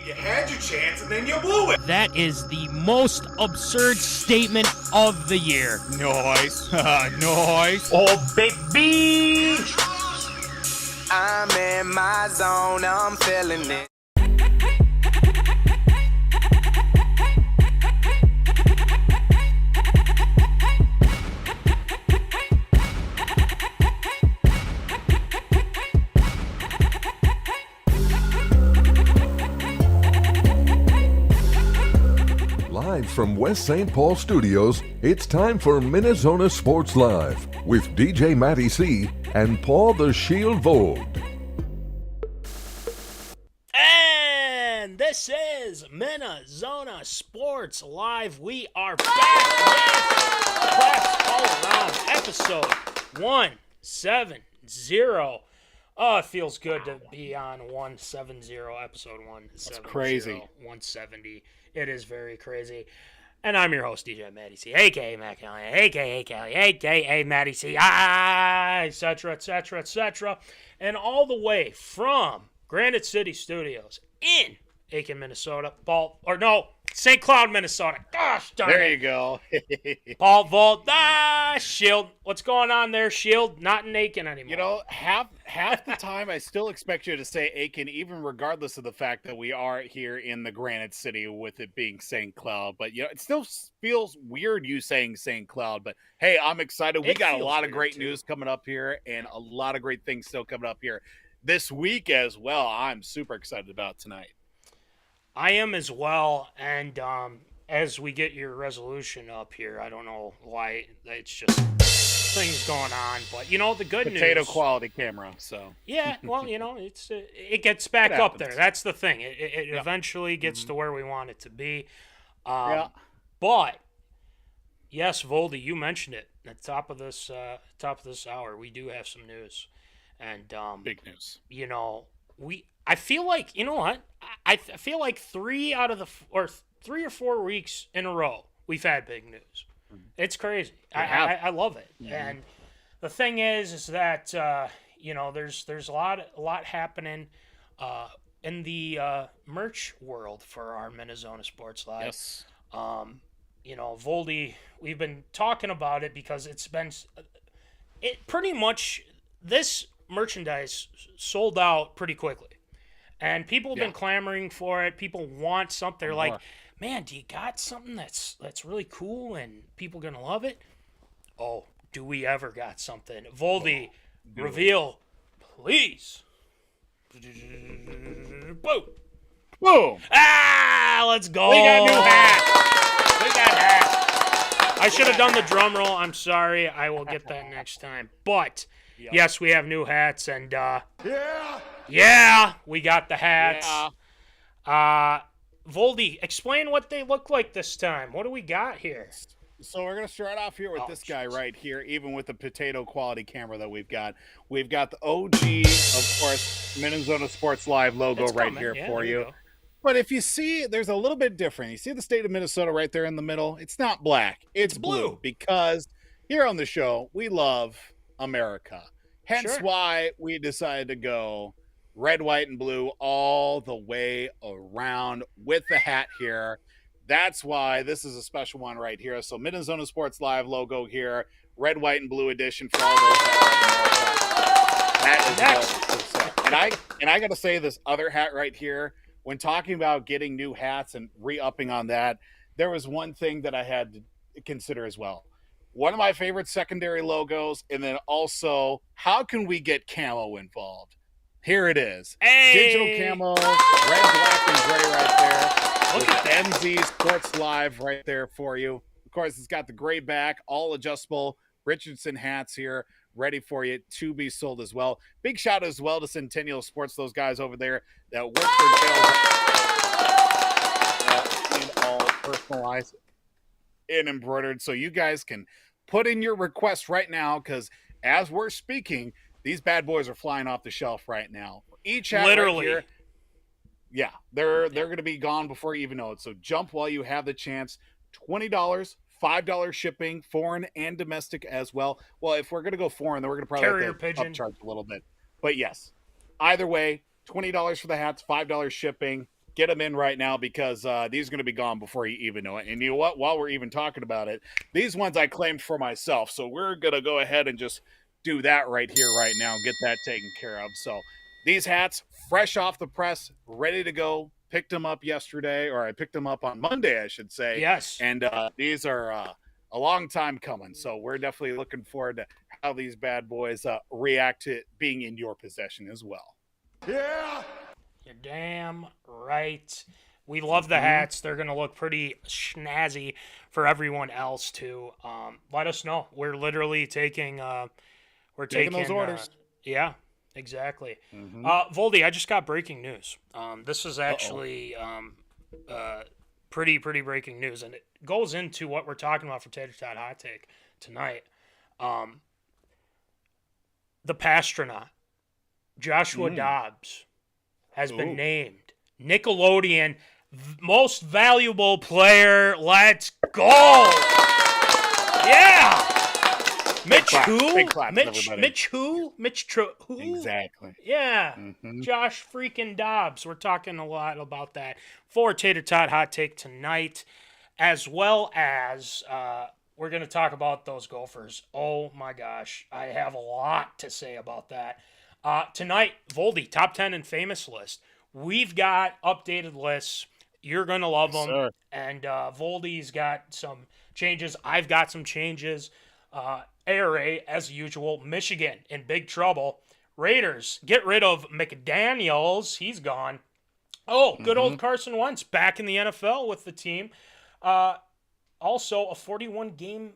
You had your chance and then you blew it. That is the most absurd statement of the year. Nice. Nice. Oh, baby. I'm in my zone, I'm feeling it. Live from West St. Paul Studios, it's time for MinneZona Sports Live with DJ Matty C and Paul the Shield Vold. And this is MinneZona Sports Live. We are back with Press All Around, episode 170. Oh, it feels good to be on 170, episode 170. That's crazy. 170. It is very crazy. And I'm your host, DJ Matty C, a.k.a. Matt Kelly, a.k.a. Kelly, a.k.a. Matty C, etc., etc., etc. And all the way from Granite City Studios in Aiken, Minnesota. St. Cloud, Minnesota. Gosh darn it. There you go. Paul Vault, Shield. What's going on there, Shield? Not in Aiken anymore. You know, half the time I still expect you to say Aiken, even regardless of the fact that we are here in the Granite City with it being St. Cloud. But, you know, it still feels weird you saying St. Cloud. But, hey, I'm excited. We got a lot of great news coming up here and a lot of great things still coming up here this week as well. I'm super excited about tonight. I am as well, and as we get your resolution up here, I don't know why, it's just things going on, but, you know, the good news... Potato quality camera, so... Yeah, well, you know, it gets back up there. That's the thing. It eventually gets to where we want it to be. But, yes, Voldy, you mentioned it at the top of this hour. We do have some news. And Big news. I feel like, you know what? I feel like 3 or 4 weeks in a row we've had big news. It's crazy. I love it. Mm-hmm. And the thing is that there's a lot happening in the merch world for our MinneZona Sports Live. Yes. Voldy, we've been talking about it because it pretty much, this merchandise sold out pretty quickly. And people have been clamoring for it. People want something. They're like, man, do you got something that's really cool and people going to love it? Oh, do we ever got something? Voldy, reveal, please. Boom. Boom. Let's go. We got new hats. I should have done the drum roll. I'm sorry. I will get that next time. But, yes, we have new hats. And, we got the hats. Yeah. Voldy, explain what they look like this time. What do we got here? So we're going to start off here with this guy right here, even with the potato quality camera that we've got. We've got the OG, of course, MinneZona Sports Live logo here for you. But if you see, there's a little bit different. You see the state of Minnesota right there in the middle? It's not black. It's blue. Because here on the show, we love America. Hence why we decided to go red, white, and blue all the way around with the hat here. That's why this is a special one right here. So MinneZona Sports Live logo here, red, white, and blue edition for all those that is and I got to say, this other hat right here, when talking about getting new hats and re-upping on that, there was one thing that I had to consider as well. One of my favorite secondary logos, and then also, how can we get camo involved? Here it is. Hey! Digital camo, red, black, and gray right there. Look at MZ Sports Live right there for you. Of course, it's got the gray back, all adjustable Richardson hats here, ready for you to be sold as well. Big shout out as well to Centennial Sports, those guys over there that work for Tails and all personalized and embroidered. So you guys can put in your request right now, because as we're speaking, these bad boys are flying off the shelf right now. Each hat literally. Right here, they're going to be gone before you even know it. So jump while you have the chance. $20, $5 shipping, foreign and domestic as well. Well, if we're going to go foreign, then we're going to probably carrier pigeon upcharge a little bit. But yes, either way, $20 for the hats, $5 shipping. Get them in right now, because these are going to be gone before you even know it. And you know what? While we're even talking about it, these ones I claimed for myself. So we're going to go ahead and just do that right here, right now, and get that taken care of. So these hats, fresh off the press, ready to go. Picked them up yesterday, or I picked them up on Monday, I should say. Yes. And these are a long time coming. So we're definitely looking forward to how these bad boys react to being in your possession as well. Yeah. You're damn right. We love the hats. They're going to look pretty snazzy for everyone else too. Let us know. We're literally taking those orders. Yeah, exactly. Voldy, I just got breaking news. This is actually pretty breaking news, and it goes into what we're talking about for Tater Tot Hot Take tonight. The Pastronaut, Joshua Dobbs, has been named Nickelodeon Most Valuable Player. Let's go! Yeah! Mitch who? Exactly. Yeah. Josh freaking Dobbs. We're talking a lot about that for Tater Tot Hot Take tonight, as well as we're going to talk about those Gophers. Oh my gosh. I have a lot to say about that. Tonight, Voldy, top 10 and famous list. We've got updated lists. You're going to love them. Sir. And Voldy's got some changes. I've got some changes. ARA, as usual, Michigan in big trouble. Raiders, get rid of McDaniels. He's gone. Oh, good old Carson Wentz back in the NFL with the team. Also, a 41-game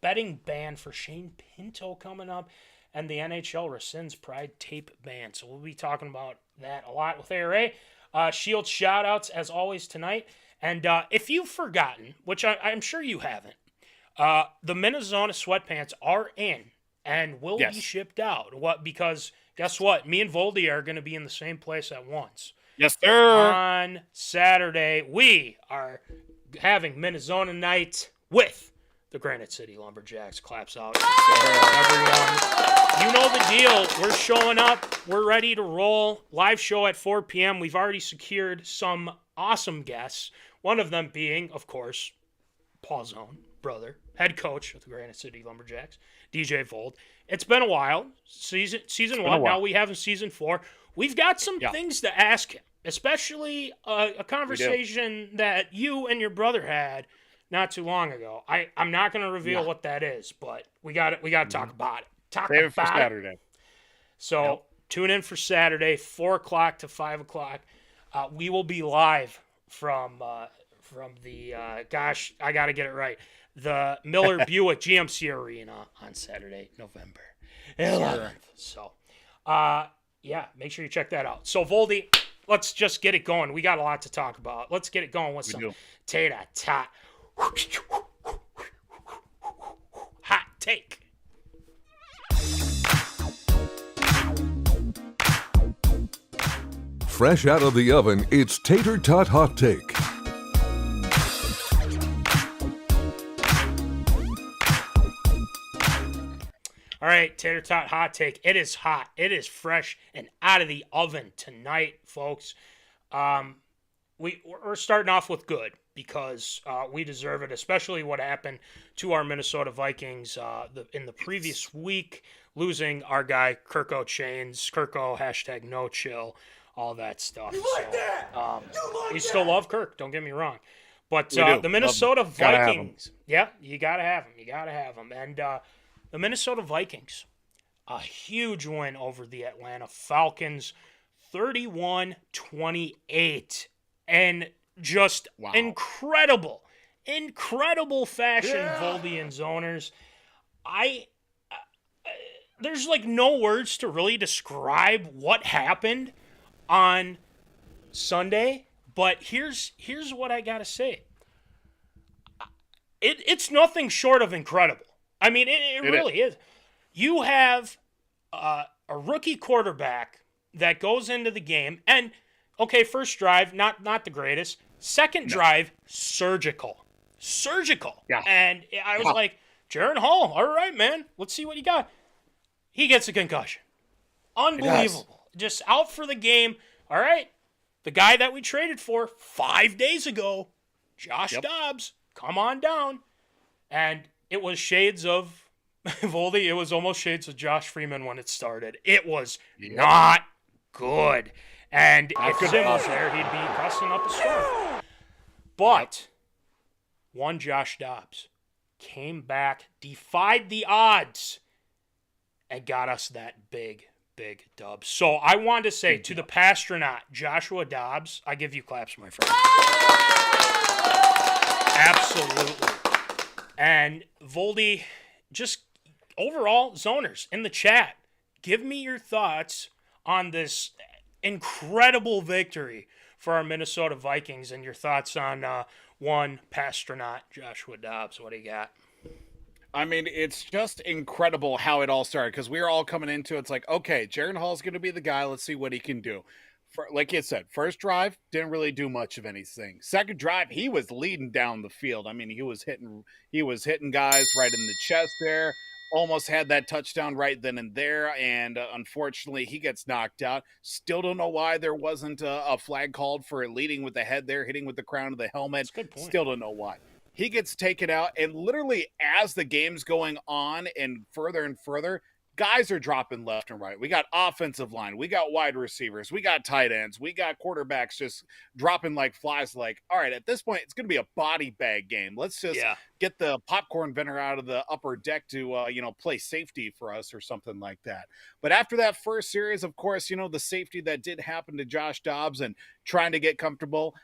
betting ban for Shanepinto coming up. And the NHL rescinds Pride tape ban. So we'll be talking about that a lot with ARA. Shield shoutouts, as always, tonight. And if you've forgotten, which I'm sure you haven't, the MinneZona Sweatpants are in and will Yes. be shipped out. Because guess what? Me and Voldy are going to be in the same place at once. Yes, sir. On Saturday, we are having MinneZona night with the Granite City Lumberjacks. Claps out. Everyone, you know the deal. We're showing up. We're ready to roll. Live show at 4 p.m. We've already secured some awesome guests. One of them being, of course, Paul's own brother, head coach of the Granite City Lumberjacks, DJ Vold. It's been a while. Season 1. Now we have in season 4. We've got some things to ask him, especially a conversation that you and your brother had not too long ago. I'm not going to reveal what that is, but we got to talk about it. Save it for Saturday. So tune in for Saturday, 4 o'clock to 5 o'clock. We will be live from the gosh, I got to get it right. The Miller Buick GMC Arena on Saturday, November 11th. So, yeah, make sure you check that out. So, Voldy, let's just get it going. We got a lot to talk about. Let's get it going with some Tater Tot Hot Take. Fresh out of the oven, it's Tater Tot Hot Take. All right, Tater Tot Hot Take. It is hot. It is fresh and out of the oven tonight, folks. We're starting off with good because we deserve it, especially what happened to our Minnesota Vikings in the previous week, losing our guy Kirko Chains, Kirko, #NoChill, all that stuff. You like that? We still love Kirk, don't get me wrong. But the Minnesota Vikings, yeah, you got to have them. You got to have them. And the Minnesota Vikings, a huge win over the Atlanta Falcons, 31-28. And just incredible fashion, Voldy and Zoners. There's like no words to really describe what happened on Sunday, but here's what I gotta say. It's nothing short of incredible. I mean, it really is. You have a rookie quarterback that goes into the game, and okay, first drive, not the greatest. Second drive, surgical. Yeah. And I was like, Jaron Hall, all right, man, let's see what you got. He gets a concussion. Unbelievable. Just out for the game. All right. The guy that we traded for 5 days ago, Josh Dobbs, come on down. And it was shades of Voldy. It was almost shades of Josh Freeman when it started. It was not good. And if Zim was there, he'd be cussing up a storm. But one Josh Dobbs came back, defied the odds, and got us that big dub. So I wanted to say to the Pastronaut, Joshua Dobbs, I give you claps, my friend. Absolutely. And Voldy, just overall, Zoners in the chat, give me your thoughts on this incredible victory for our Minnesota Vikings and your thoughts on one Pastronaut, Joshua Dobbs. What do you got? I mean, it's just incredible how it all started because we were all coming into it. It's like, okay, Jaron Hall's going to be the guy. Let's see what he can do. Like you said, first drive, didn't really do much of anything. Second drive, he was leading down the field. I mean, he was hitting guys right in the chest there. Almost had that touchdown right then and there, and unfortunately, he gets knocked out. Still don't know why there wasn't a flag called for leading with the head there, hitting with the crown of the helmet. That's a good point. Still don't know why. He gets taken out, and literally as the game's going on and further, guys are dropping left and right. We got offensive line. We got wide receivers. We got tight ends. We got quarterbacks just dropping like flies. Like, all right, at this point, it's going to be a body bag game. Let's just get the popcorn vendor out of the upper deck to, play safety for us or something like that. But after that first series, of course, the safety that did happen to Josh Dobbs and trying to get comfortable,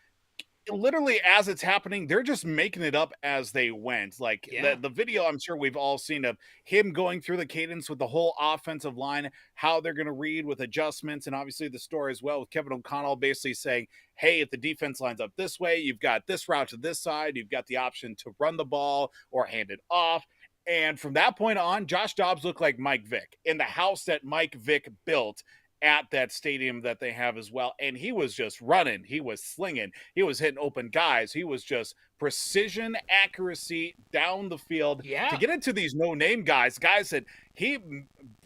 literally as it's happening, they're just making it up as they went. Like the video I'm sure we've all seen of him going through the cadence with the whole offensive line, how they're going to read with adjustments, and obviously the story as well with Kevin O'Connell basically saying, hey, if the defense lines up this way, you've got this route to this side, you've got the option to run the ball or hand it off. And from that point on, Josh Dobbs looked like Mike Vick in the house that Mike Vick built at that stadium that they have as well. And he was just running. He was slinging. He was hitting open guys. He was just precision accuracy down the field to get into these no-name guys that he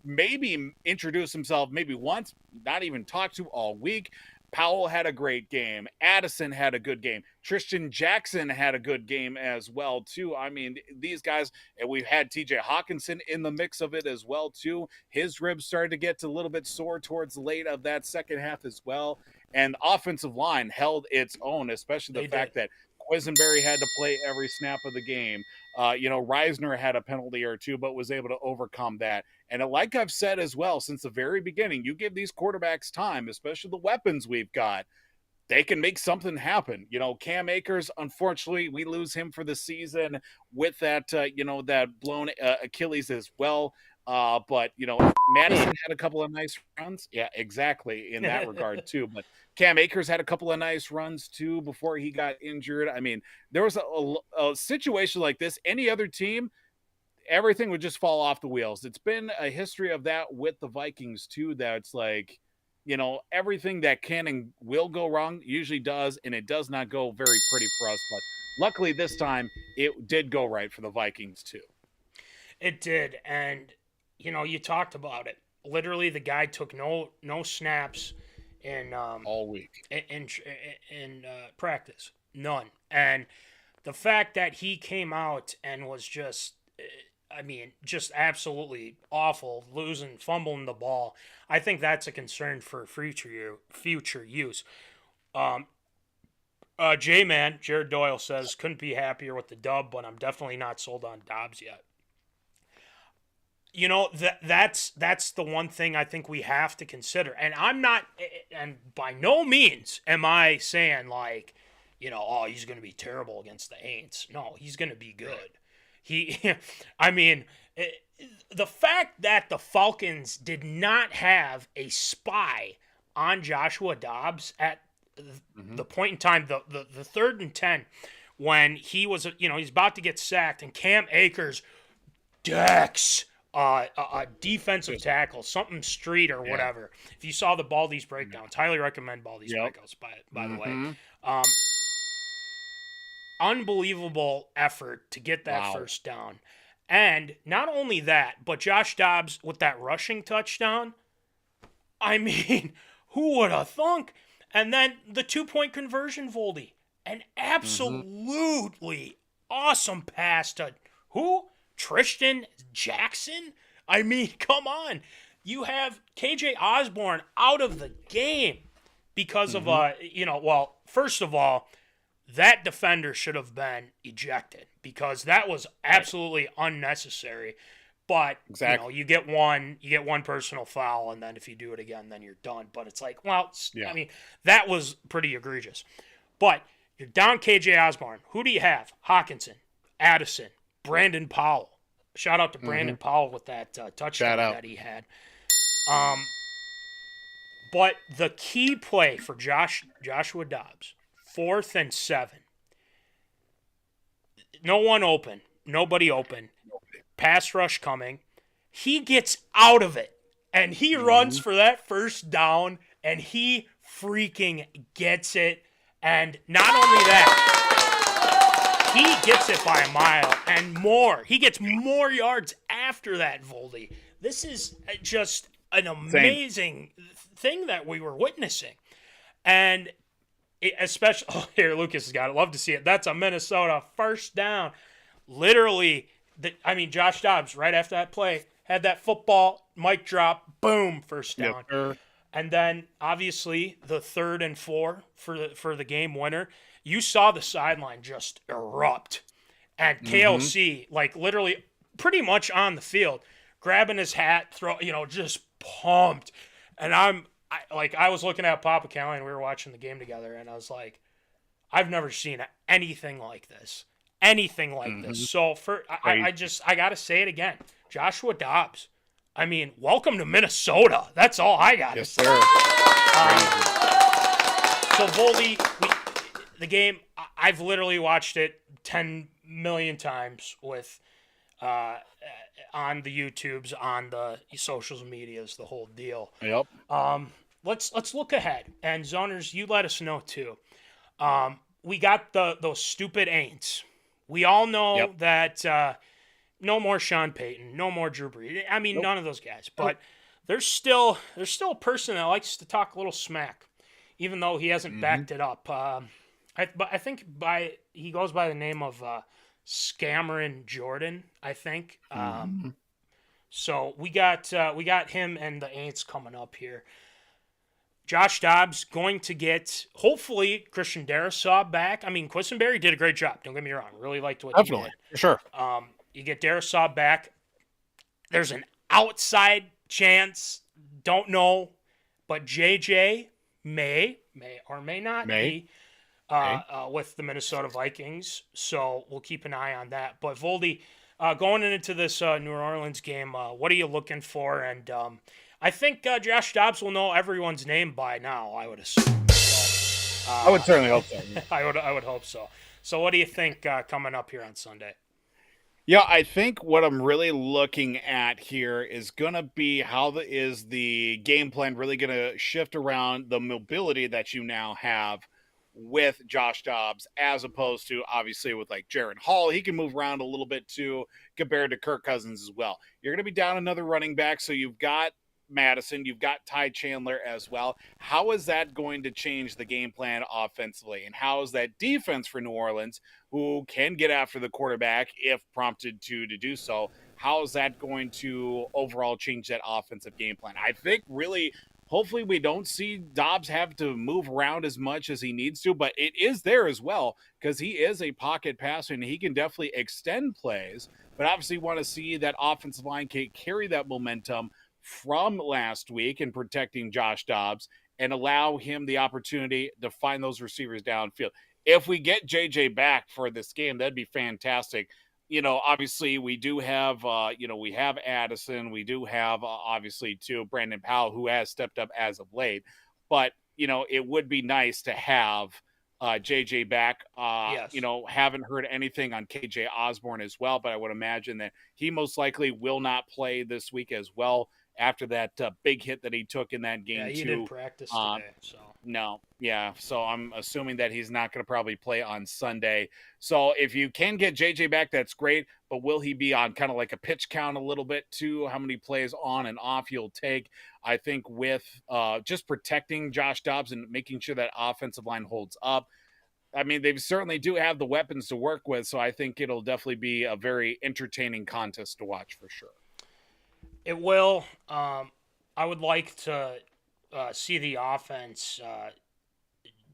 maybe introduced himself maybe once, not even talked to all week. Powell had a great game. Addison had a good game. Tristan Jackson had a good game as well, too. I mean, these guys, and we've had TJ Hawkinson in the mix of it as well, too. His ribs started to get a little bit sore towards late of that second half as well. And the offensive line held its own, especially the fact that Quisenberry had to play every snap of the game. Reisner had a penalty or two, but was able to overcome that. And like I've said as well, since the very beginning, you give these quarterbacks time, especially the weapons we've got, they can make something happen. Cam Akers, unfortunately, we lose him for the season with that, that blown Achilles as well. But Madison had a couple of nice runs. Yeah, exactly, in that regard, too. But Cam Akers had a couple of nice runs, too, before he got injured. I mean, there was a situation like this. Any other team, everything would just fall off the wheels. It's been a history of that with the Vikings, too, that it's like, everything that can and will go wrong usually does, and it does not go very pretty for us. But luckily this time, it did go right for the Vikings, too. It did, and, you talked about it. Literally, the guy took no snaps in all week in practice, none. And the fact that he came out and was just absolutely awful, fumbling the ball. I think that's a concern for future use. J-Man, Jared Doyle says, couldn't be happier with the dub, but I'm definitely not sold on Dobbs yet. That's the one thing I think we have to consider. And I'm not, and by no means am I saying like, he's going to be terrible against the Aints. No, he's going to be good. The fact that the Falcons did not have a spy on Joshua Dobbs at the point in time, the 3rd and 10, when he was, he's about to get sacked, and Cam Akers decks a defensive tackle, something street or whatever. If you saw the Baldy's breakdowns, highly recommend Baldy's breakdowns, by the way. Unbelievable effort to get that first down. And not only that, but Josh Dobbs with that rushing touchdown, I mean, who would have thunk? And then the 2-point conversion, Voldy. An absolutely awesome pass to who? Tristan Jackson? I mean, come on. You have KJ Osborne out of the game because of first of all, that defender should have been ejected because that was absolutely unnecessary. But you get one personal foul, and then if you do it again, then you're done. But it's like, I mean, that was pretty egregious. But you're down KJ Osborne. Who do you have? Hawkinson, Addison, Brandon Powell. Shout out to Brandon Powell with that touchdown that he had. But the key play for Joshua Dobbs, 4th and 7. No one open. Nobody open. Pass rush coming. He gets out of it, and he runs for that first down, and he freaking gets it. And not only that, he gets it by a mile and more. He gets more yards after that, Voldy. This is just an amazing thing that we were witnessing. And especially, here, Lucas has got it. Love to see it. That's a Minnesota first down. Literally, Josh Dobbs, right after that play, had that football, mic drop, boom, first down. Yep. And then, obviously, the 3rd and 4 for the game winner. You saw the sideline just erupt. And KLC, literally pretty much on the field, grabbing his hat, just pumped. And I was looking at Papa Kelly, and we were watching the game together, and I was like, I've never seen anything like this. Anything like this. So I got to say it again. Joshua Dobbs. I mean, welcome to Minnesota. That's all I got to say. So Voldy, the game, I've literally watched it 10 million times with on the YouTubes, on the social medias, the whole deal. Yep. Let's look ahead, and zoners, you let us know too. We got those stupid ain'ts. We all know that no more Sean Payton, no more Drew Brees. I mean, none of those guys. But there's still a person that likes to talk a little smack, even though he hasn't backed it up. I think he goes by the name of Jamorant, I think. So we got him and the ain'ts coming up here. Josh Dobbs going to get, hopefully, Christian Darrisaw back. I mean, Quisenberry did a great job. Don't get me wrong. Really liked what he did. For sure. You get Darrisaw back. There's an outside chance. Don't know. But JJ may or may not be with the Minnesota Vikings. So we'll keep an eye on that. But Voldy, going into this New Orleans game, what are you looking for? And I think Josh Dobbs will know everyone's name by now, I would assume. So, I would certainly hope so. I would hope so. So what do you think coming up here on Sunday? Yeah, I think what I'm really looking at here is going to be how is the game plan really going to shift around the mobility that you now have with Josh Dobbs, as opposed to obviously with like Jaron Hall. He can move around a little bit too, compared to Kirk Cousins as well. You're going to be down another running back, so you've got Madison, you've got Ty Chandler as well. How is that going to change the game plan offensively? And how is that defense for New Orleans, who can get after the quarterback if prompted to do so? How is that going to overall change that offensive game plan? I think really, hopefully we don't see Dobbs have to move around as much as he needs to, but it is there as well because he is a pocket passer and he can definitely extend plays, but obviously want to see that offensive line can carry that momentum from last week in protecting Josh Dobbs and allow him the opportunity to find those receivers downfield. If we get JJ back for this game, that'd be fantastic. You know, obviously we do have, we have Addison. We do have, obviously, too, Brandon Powell, who has stepped up as of late. But, it would be nice to have JJ back. Yes. Haven't heard anything on KJ Osborne as well, but I would imagine that he most likely will not play this week as well after that big hit that he took in that game. Yeah, he didn't practice today, so. No, yeah, so I'm assuming that he's not going to probably play on Sunday. So if you can get JJ back, that's great, but will he be on kind of like a pitch count a little bit too? How many plays on and off you'll take? I think with just protecting Josh Dobbs and making sure that offensive line holds up. I mean, they certainly do have the weapons to work with, so I think it'll definitely be a very entertaining contest to watch for sure. It will. I would like to see the offense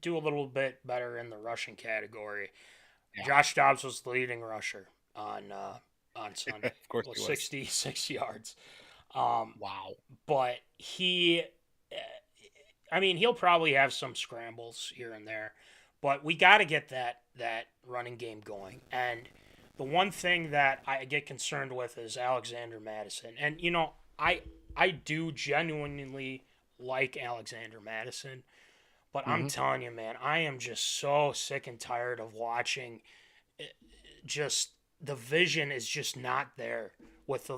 do a little bit better in the rushing category. Yeah. Josh Dobbs was the leading rusher on Sunday. Of course, 66 yards. Wow. But he'll probably have some scrambles here and there. But we got to get that running game going. And the one thing that I get concerned with is Alexander Madison. And, I do genuinely like Alexander Madison. But I'm telling you, man, I am just so sick and tired of watching. Just the vision is just not there with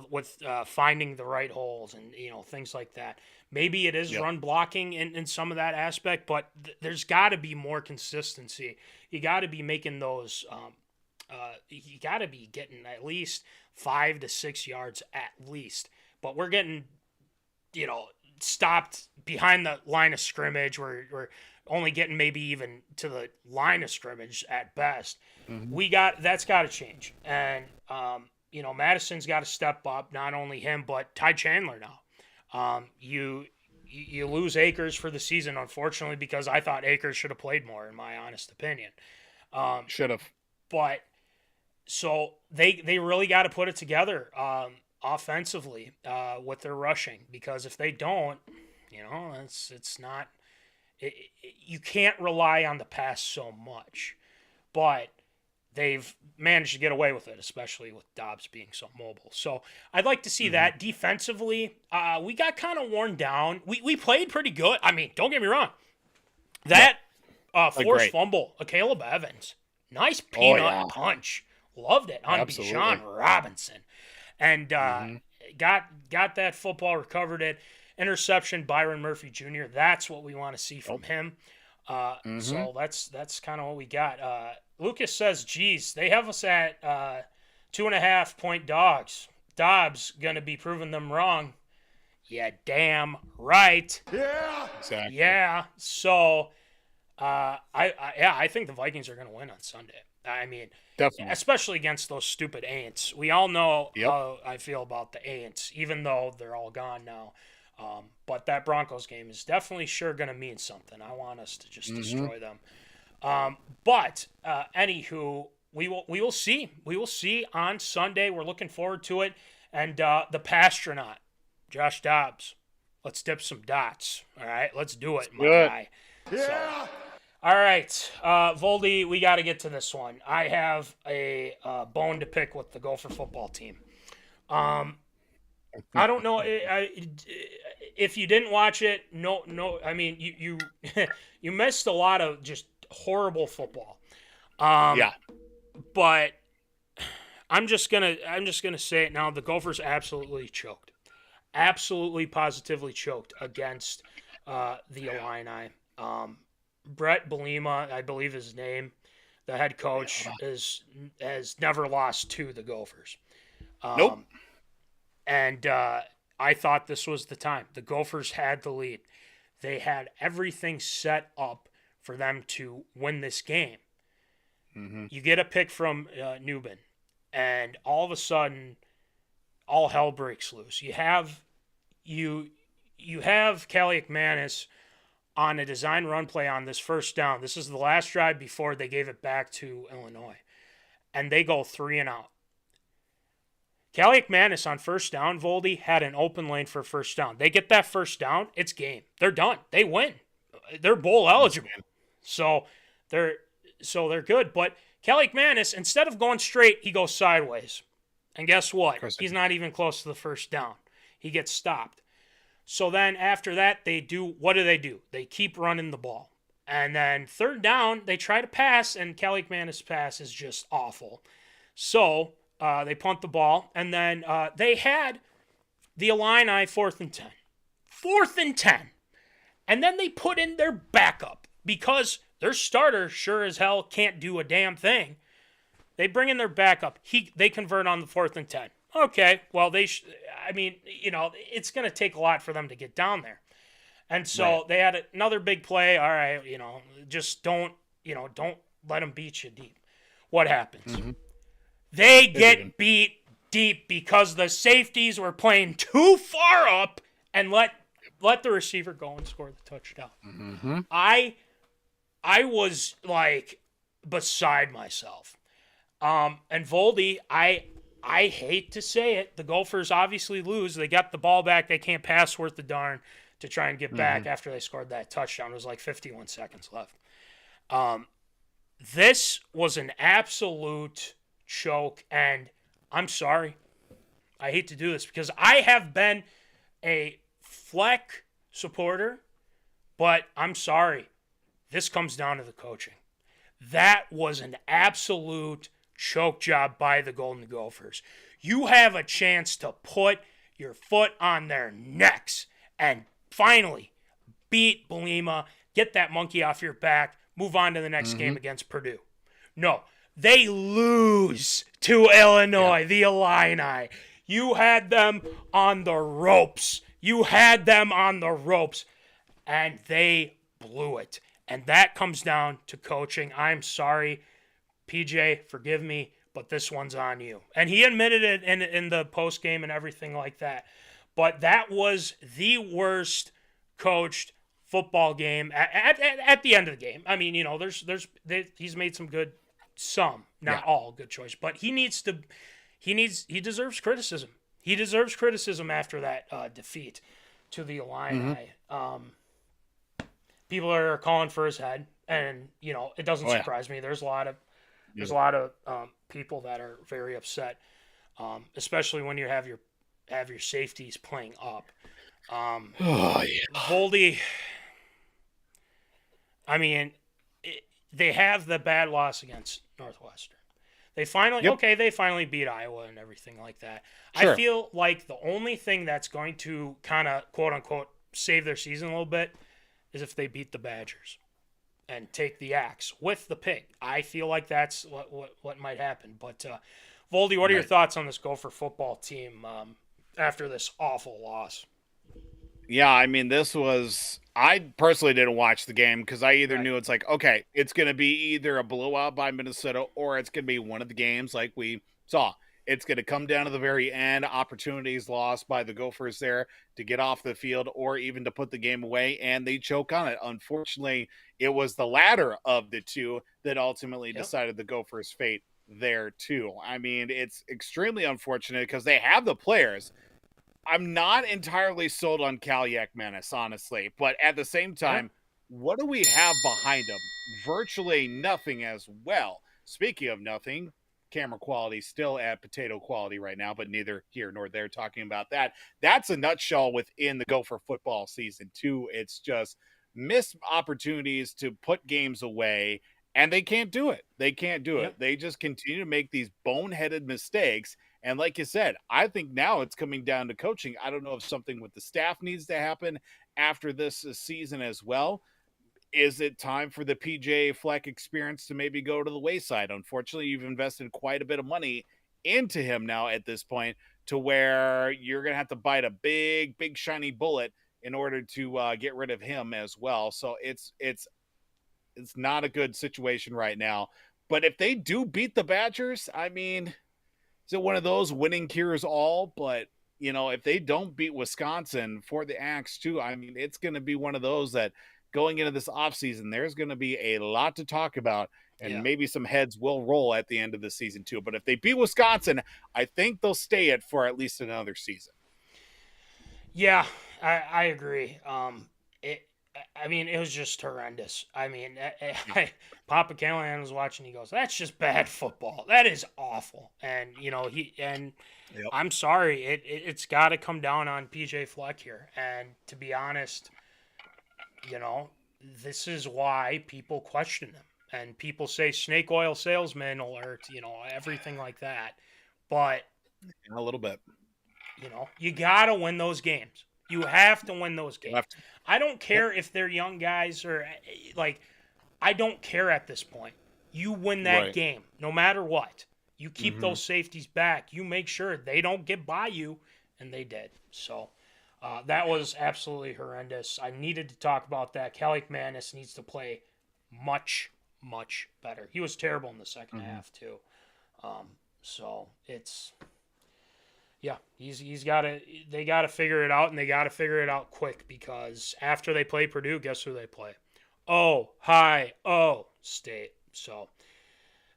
finding the right holes and, things like that. Maybe it is run blocking in some of that aspect, but there's got to be more consistency. You got to be making those you got to be getting at least 5 to 6 yards at least. But we're getting, stopped behind the line of scrimmage. We're only getting maybe even to the line of scrimmage at best. That's got to change. And, Madison's got to step up, not only him, but Ty Chandler now. You lose Akers for the season, unfortunately, because I thought Akers should have played more, in my honest opinion. Should have. But so they really got to put it together offensively with their rushing, because if they don't, it's not. You can't rely on the pass so much, but they've managed to get away with it, especially with Dobbs being so mobile. So I'd like to see that. Defensively, we got kind of worn down. We played pretty good. I mean, don't get me wrong. That forced fumble of Caleb Evans, nice peanut punch. Loved it on Bijan Robinson. and got that football, recovered it. Interception, Byron Murphy Jr. That's what we want to see from him. So that's kind of what we got. Lucas says, geez, they have us at 2.5-point dogs. Dobbs going to be proving them wrong. Yeah, damn right. Yeah. Exactly. Yeah. So, I think the Vikings are going to win on Sunday. I mean, Definitely. especially against those stupid Ants. We all know how I feel about the Ants, even though they're all gone now. But that Broncos game is definitely sure going to mean something. I want us to just destroy them. But anywho, we will see. We will see on Sunday. We're looking forward to it. And the Pastronaut, Josh Dobbs. Let's dip some dots. All right, let's do it, my guy. Yeah. So, all right, Voldy, we got to get to this one. I have a bone to pick with the Gopher football team. I don't know if you didn't watch it. No. I mean, you you missed a lot of just horrible football. But I'm just gonna say it now. The Gophers absolutely choked, absolutely positively choked against the Illini. Brett Belima, I believe his name, the head coach, has never lost to the Gophers. Nope. And I thought this was the time. The Gophers had the lead. They had everything set up for them to win this game. You get a pick from Newbin, and all of a sudden, all hell breaks loose. You have Callie McManus on a design run play on this first down. This is the last drive before they gave it back to Illinois, and they go 3-and-out. Callie McManus on first down, Voldy, had an open lane for first down. They get that first down, it's game. They're done. They win. They're bowl eligible. So they're good. But Callie McManus, instead of going straight, he goes sideways. And guess what? He's not even close to the first down. He gets stopped. So then after that, what do? They keep running the ball. And then third down, they try to pass, and Callie McManus' pass is just awful. So they punt the ball, and then they had the Illini 4th and 10. 4th and 10. And then they put in their backup because their starter sure as hell can't do a damn thing. They bring in their backup. They convert on the 4th and 10. Okay, well, it's going to take a lot for them to get down there. And so they had another big play. All right, just don't let them beat you deep. What happens? They get beat deep because the safeties were playing too far up and let the receiver go and score the touchdown. I was like beside myself. And Voldy, I hate to say it, the Gophers obviously lose. They got the ball back. They can't pass worth the darn to try and get back after they scored that touchdown. It was like 51 seconds left. This was an absolute choke, and I'm sorry. I hate to do this because I have been a Fleck supporter, but I'm sorry. This comes down to the coaching. That was an absolute choke job by the Golden Gophers. You have a chance to put your foot on their necks and finally beat Belima, get that monkey off your back, move on to the next game against Purdue. No, they lose to Illinois, the Illini. You had them on the ropes. And they blew it. And that comes down to coaching. I'm sorry, PJ, forgive me, but this one's on you. And he admitted it in the post game and everything like that. But that was the worst coached football game at the end of the game. I mean, he's made some, not all good choice, but he deserves criticism. He deserves criticism after that defeat to the Illini. People are calling for his head, and it doesn't surprise me. There's a lot of people that are very upset, especially when you have your safeties playing up. Voldy, I mean, they have the bad loss against Northwestern. They finally Yep. they finally beat Iowa and everything like that. Sure. I feel like the only thing that's going to kind of quote unquote save their season a little bit is if they beat the Badgers and take the axe with the pig. I feel like that's what might happen. But Voldy, what are your thoughts on this Gopher football team after this awful loss? Yeah, I mean, I personally didn't watch the game because I either knew it's like, okay, it's going to be either a blowout by Minnesota or it's going to be one of the games like we saw. It's going to come down to the very end, opportunities lost by the Gophers there to get off the field or even to put the game away, and they choke on it. Unfortunately, it was the latter of the two that ultimately decided the Gophers' fate there too. I mean, it's extremely unfortunate because they have the players. I'm not entirely sold on Kalyak Menace, honestly, but at the same time, what do we have behind him? Virtually nothing as well. Speaking of nothing, camera quality still at potato quality right now, but neither here nor there talking about that. That's a nutshell within the Gopher football season too. It's just missed opportunities to put games away, and they can't do it. They can't do it. They just continue to make these boneheaded mistakes. And like you said, I think now it's coming down to coaching. I don't know if something with the staff needs to happen after this season as well. Is it time for the PJ Fleck experience to maybe go to the wayside? Unfortunately, you've invested quite a bit of money into him now at this point to where you're going to have to bite a big, big shiny bullet in order to get rid of him as well. So it's not a good situation right now. But if they do beat the Badgers, I mean, is it one of those winning cures all? But, you know, if they don't beat Wisconsin for the Axe too, I mean, it's going to be one of those that going into this offseason, there's going to be a lot to talk about, and maybe some heads will roll at the end of the season too. But if they beat Wisconsin, I think they'll stay it for at least another season. Yeah, I agree. I mean, it was just horrendous. I mean, Papa Callahan was watching. He goes, "That's just bad football. That is awful." And you know, I'm sorry. It's got to come down on PJ Fleck here. And to be honest, you know, this is why people question him, and people say snake oil salesman alert. You know, everything like that. But a little bit. You know, you got to win those games. You have to win those games. I don't care if they're young guys or like, I don't care at this point. You win that game no matter what. You keep those safeties back. You make sure they don't get by you, and they did. So that was absolutely horrendous. I needed to talk about that. Kalyak Manis needs to play much, much better. He was terrible in the second half too. So it's. Yeah, he's got to. They got to figure it out, and they got to figure it out quick because after they play Purdue, guess who they play? Ohio State. So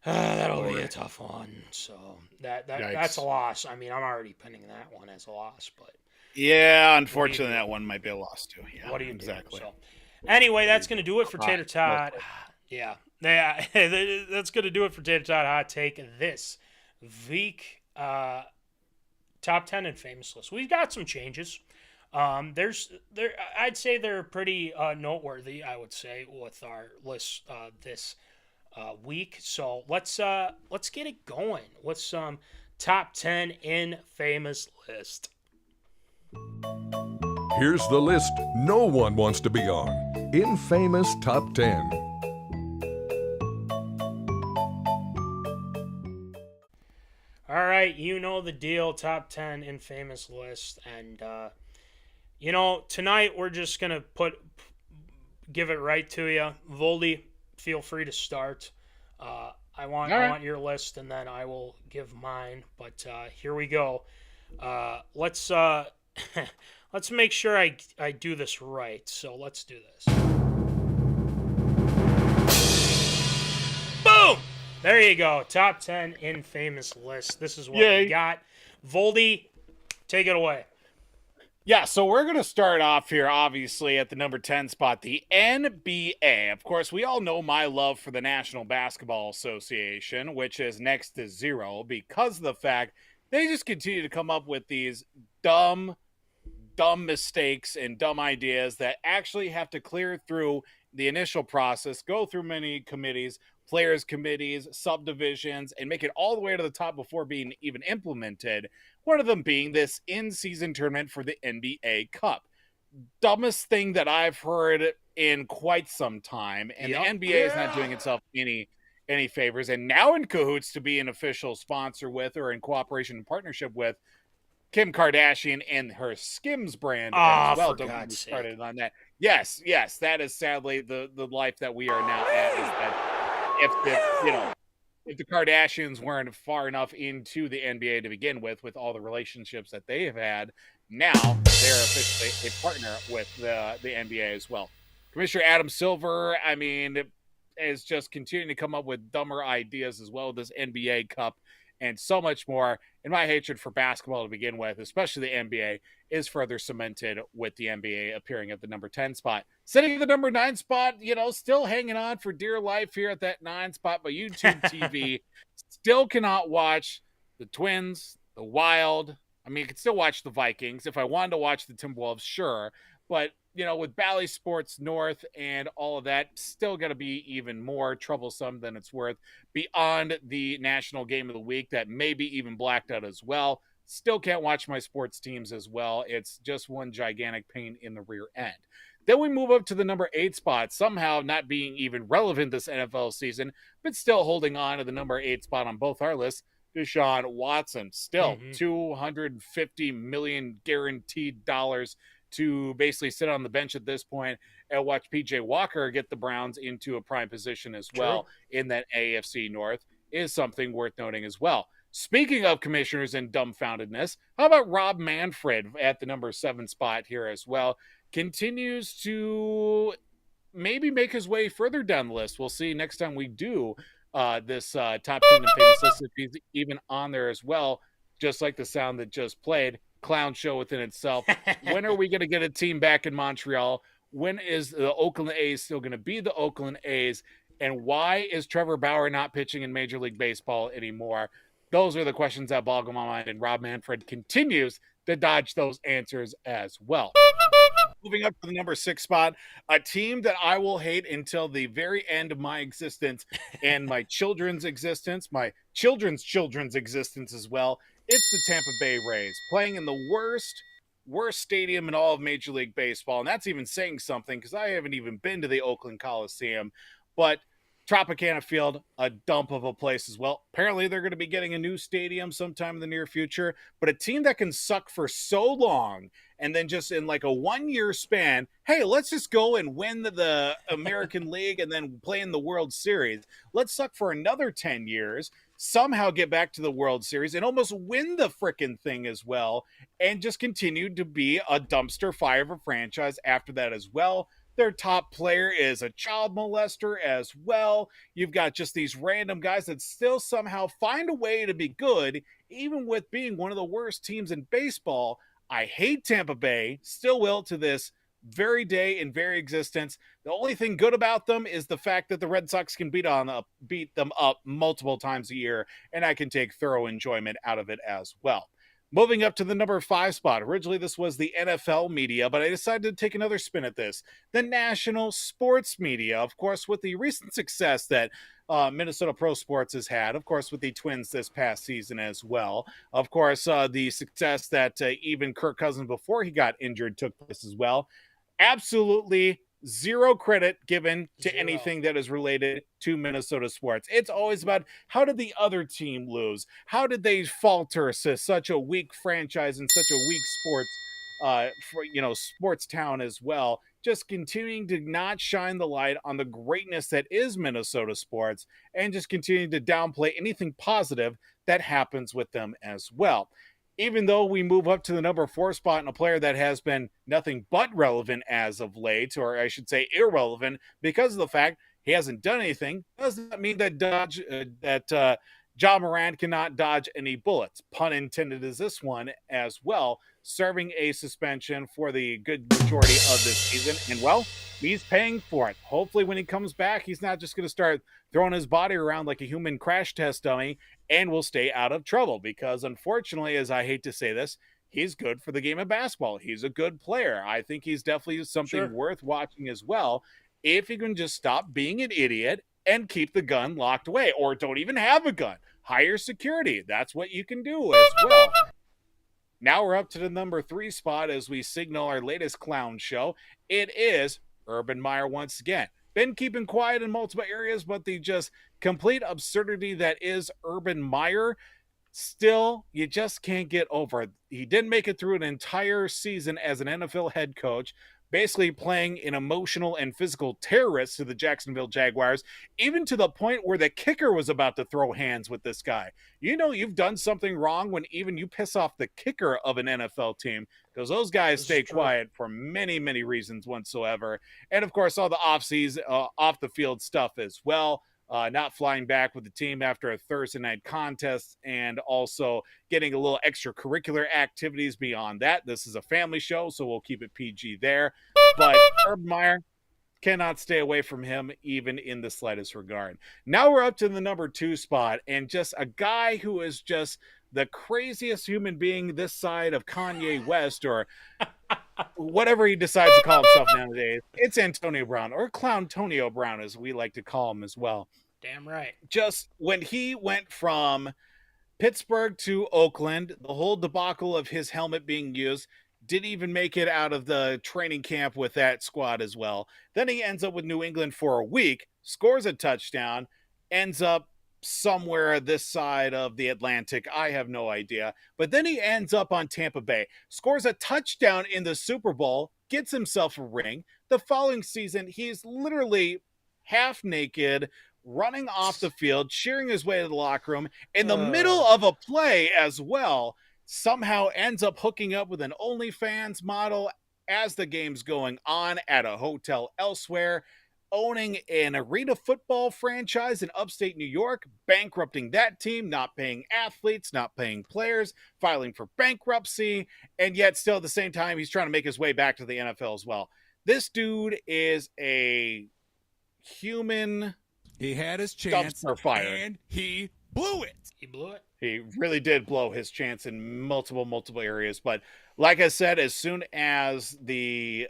that'll be a tough one. So that's a loss. I mean, I'm already pinning that one as a loss, but yeah, unfortunately, that one might be a loss too. Yeah, what do you exactly? Do? So anyway, that's going to do it for Tater Tot. Yeah, that's going to do it for Tater Tot Hot Take this week. Top 10 and famous list. We've got some changes. I'd say they're pretty noteworthy. I would say with our list this week. So let's get it going with some top 10 in famous list. Here's the list no one wants to be on. Infamous Top 10. All right, you know the deal, top 10 infamous list. And, you know, tonight we're just going to give it right to you. Voldy, feel free to start. I want your list, and then I will give mine. But here we go. Let's make sure I do this right. So let's do this. Boom! There you go. Top 10 infamous list. This is what we got. Voldy, take it away. Yeah, so we're going to start off here, obviously, at the number 10 spot, the NBA. Of course, we all know my love for the National Basketball Association, which is next to zero because of the fact they just continue to come up with these dumb mistakes and dumb ideas that actually have to clear through the initial process, go through many committees, players committees, subdivisions, and make it all the way to the top before being even implemented. One of them being this in-season tournament for the NBA Cup. Dumbest thing that I've heard in quite some time, and the NBA is not doing itself any favors, and now in cahoots to be an official sponsor with, or in cooperation and partnership with, Kim Kardashian and her Skims brand as well. For God's sake. Started on that. Yes, that is sadly the life that we are now at. Is that if the Kardashians weren't far enough into the NBA to begin with all the relationships that they have had, now they're officially a partner with the NBA as well. Commissioner Adam Silver, I mean, is just continuing to come up with dumber ideas as well. This NBA Cup and so much more. And my hatred for basketball to begin with, especially the NBA, is further cemented with the NBA appearing at the number 10 spot. Sitting at the number 9 spot, still hanging on for dear life here at that 9 spot, but YouTube TV still cannot watch the Twins, the Wild. I mean, you can still watch the Vikings. If I wanted to watch the Timberwolves, sure. But, with Bally Sports North and all of that, still going to be even more troublesome than it's worth. Beyond the national game of the week that may be even blacked out as well. Still can't watch my sports teams as well. It's just one gigantic pain in the rear end. Then we move up to the number 8 spot, somehow not being even relevant this NFL season, but still holding on to the number 8 spot on both our lists. Deshaun Watson, still $250 million guaranteed dollars to basically sit on the bench at this point and watch PJ Walker get the Browns into a prime position as well in that AFC North is something worth noting as well. Speaking of commissioners and dumbfoundedness, how about RobManfred at the number 7 spot here as well? Continues to maybe make his way further down the list. We'll see next time we do this top 10 and famous list if he's even on there as well, just like the sound that just played. Clown show within itself. When are we going to get a team back in Montreal? When is the Oakland A's still going to be the Oakland A's? And why is Trevor Bauer not pitching in Major League Baseball anymore? Those are the questions that boggle my mind, and RobManfred continues to dodge those answers as well. Moving up to the number 6 spot, a team that I will hate until the very end of my existence and my children's existence, my children's existence as well. It's the Tampa Bay Rays, playing in the worst stadium in all of Major League Baseball. And that's even saying something because I haven't even been to the Oakland Coliseum. But Tropicana Field, a dump of a place as well. Apparently, they're going to be getting a new stadium sometime in the near future. But a team that can suck for so long and then just in like a 1-year span, hey, let's just go and win the American League and then play in the World Series. Let's suck for another 10 years, somehow get back to the World Series and almost win the frickin' thing as well, and just continue to be a dumpster fire of a franchise after that as well. Their top player is a child molester as well. You've got just these random guys that still somehow find a way to be good, even with being one of the worst teams in baseball. I hate Tampa Bay, still will to this very day and very existence. The only thing good about them is the fact that the Red Sox can beat them up multiple times a year, and I can take thorough enjoyment out of it as well. Moving up to the number 5 spot. Originally, this was the NFL media, but I decided to take another spin at this. The national sports media, of course, with the recent success that Minnesota Pro Sports has had, of course, with the Twins this past season as well. Of course, the success that even Kirk Cousins before he got injured took place as well. Absolutely zero credit given to anything that is related to Minnesota sports. It's always about how did the other team lose? How did they falter to such a weak franchise and such a weak sports town as well? Just continuing to not shine the light on the greatness that is Minnesota sports and just continuing to downplay anything positive that happens with them as well. Even though we move up to the number 4 spot in a player that has been nothing but relevant as of late, or I should say irrelevant, because of the fact he hasn't done anything, does not mean that jamorant cannot dodge any bullets. Pun intended is this one as well, serving a suspension for the good majority of this season. And, well, he's paying for it. Hopefully when he comes back, he's not just going to start throwing his body around like a human crash test dummy and will stay out of trouble. Because, unfortunately, as I hate to say this, he's good for the game of basketball. He's a good player. I think he's definitely something worth watching as well. If he can just stop being an idiot and keep the gun locked away, or don't even have a gun. Hire security. That's what you can do as well. Now we're up to the number 3 spot as we signal our latest clown show. It is Urbanmeyer once again. Been keeping quiet in multiple areas, but the just complete absurdity that is Urbanmeyer, still, you just can't get over it. He didn't make it through an entire season as an NFL head coach, basically playing an emotional and physical terrorist to the Jacksonville Jaguars, even to the point where the kicker was about to throw hands with this guy. You know you've done something wrong when even you piss off the kicker of an NFL team, because those guys stay quiet for many, many reasons whatsoever. And, of course, all the off-the-field stuff as well. Not flying back with the team after a Thursday night contest, and also getting a little extracurricular activities beyond that. This is a family show, so we'll keep it PG there. But Urbanmeyer, cannot stay away from him even in the slightest regard. Now we're up to the number 2 spot, and just a guy who is just the craziest human being this side of Kanye West, or whatever he decides to call himself nowadays. It's Antonio Brown, or Clown Tonio Brown, as we like to call him as well. Damn right. Just when he went from Pittsburgh to Oakland, the whole debacle of his helmet being used, didn't even make it out of the training camp with that squad as well. Then he ends up with New England for a week, scores a touchdown, ends up somewhere this side of the Atlantic. I have no idea. But then he ends up on Tampa Bay, scores a touchdown in the Super Bowl, gets himself a ring. The following season, he's literally half naked, running off the field, cheering his way to the locker room in the middle of a play as well. Somehow ends up hooking up with an OnlyFans model as the game's going on at a hotel elsewhere, owning an arena football franchise in upstate New York, bankrupting that team, not paying athletes, not paying players, filing for bankruptcy, and yet still at the same time, he's trying to make his way back to the NFL as well. This dude is a human. He had his chance, and he blew it. He blew it. He really did blow his chance in multiple areas. But like I said, as soon as the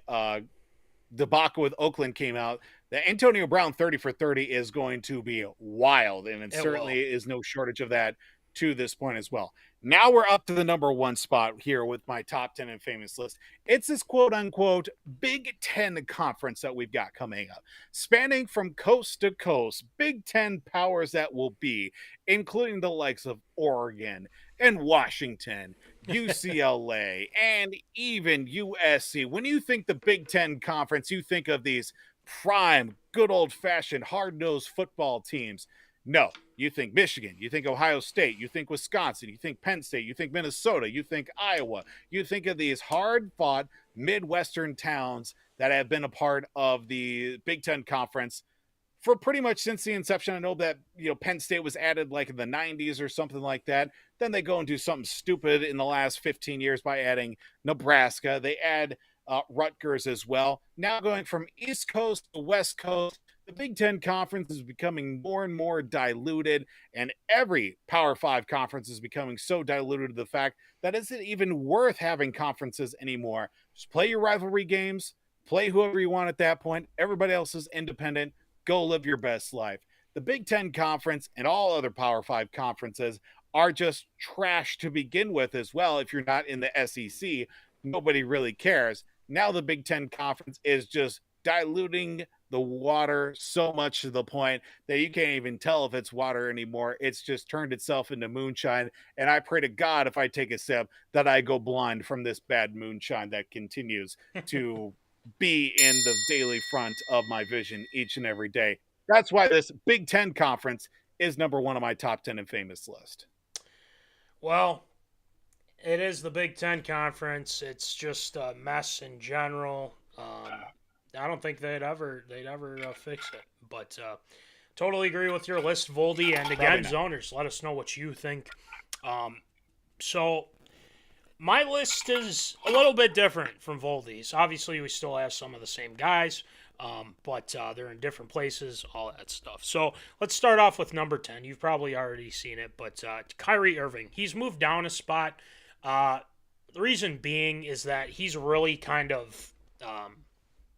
debacle with Oakland came out, the Antonio Brown 30 for 30 is going to be wild. And it certainly is no shortage of that to this point as well. Now we're up to the number 1 spot here with my top 10 and famous list. It's this quote unquote Big Ten conference that we've got coming up, spanning from coast to coast, Big Ten powers that will be, including the likes of Oregon and Washington, UCLA, and even USC. When you think the Big Ten conference, you think of these prime, good old-fashioned, hard-nosed football teams. No, you think Michigan, you think Ohio State, you think Wisconsin, you think Penn State, you think Minnesota, you think Iowa. You think of these hard-fought Midwestern towns that have been a part of the Big Ten Conference for pretty much since the inception. I know that, Penn State was added like in the 90s or something like that. Then they go and do something stupid in the last 15 years by adding Nebraska. They add Rutgers as well. Now going from East Coast to West Coast, the Big Ten Conference is becoming more and more diluted, and every Power 5 conference is becoming so diluted to the fact that it's not even worth having conferences anymore. Just play your rivalry games, play whoever you want at that point. Everybody else is independent. Go live your best life. The Big Ten Conference and all other Power 5 conferences are just trash to begin with as well. If you're not in the SEC, nobody really cares. Now the Big Ten Conference is just diluting the water so much to the point that you can't even tell if it's water anymore. It's just turned itself into moonshine. And I pray to God, if I take a sip, that I go blind from this bad moonshine that continues to be in the daily front of my vision each and every day. That's why this Big Ten Conference is number 1 on my top 10 and famous list. Well, it is the Big Ten Conference. It's just a mess in general. I don't think they'd ever fix it. But totally agree with your list, Voldy. And again, Zoners, let us know what you think. So my list is a little bit different from Voldy's. Obviously, we still have some of the same guys, but they're in different places, all that stuff. So let's start off with number 10. You've probably already seen it, but Kyrieirving. He's moved down a spot. The reason being is that he's really kind of,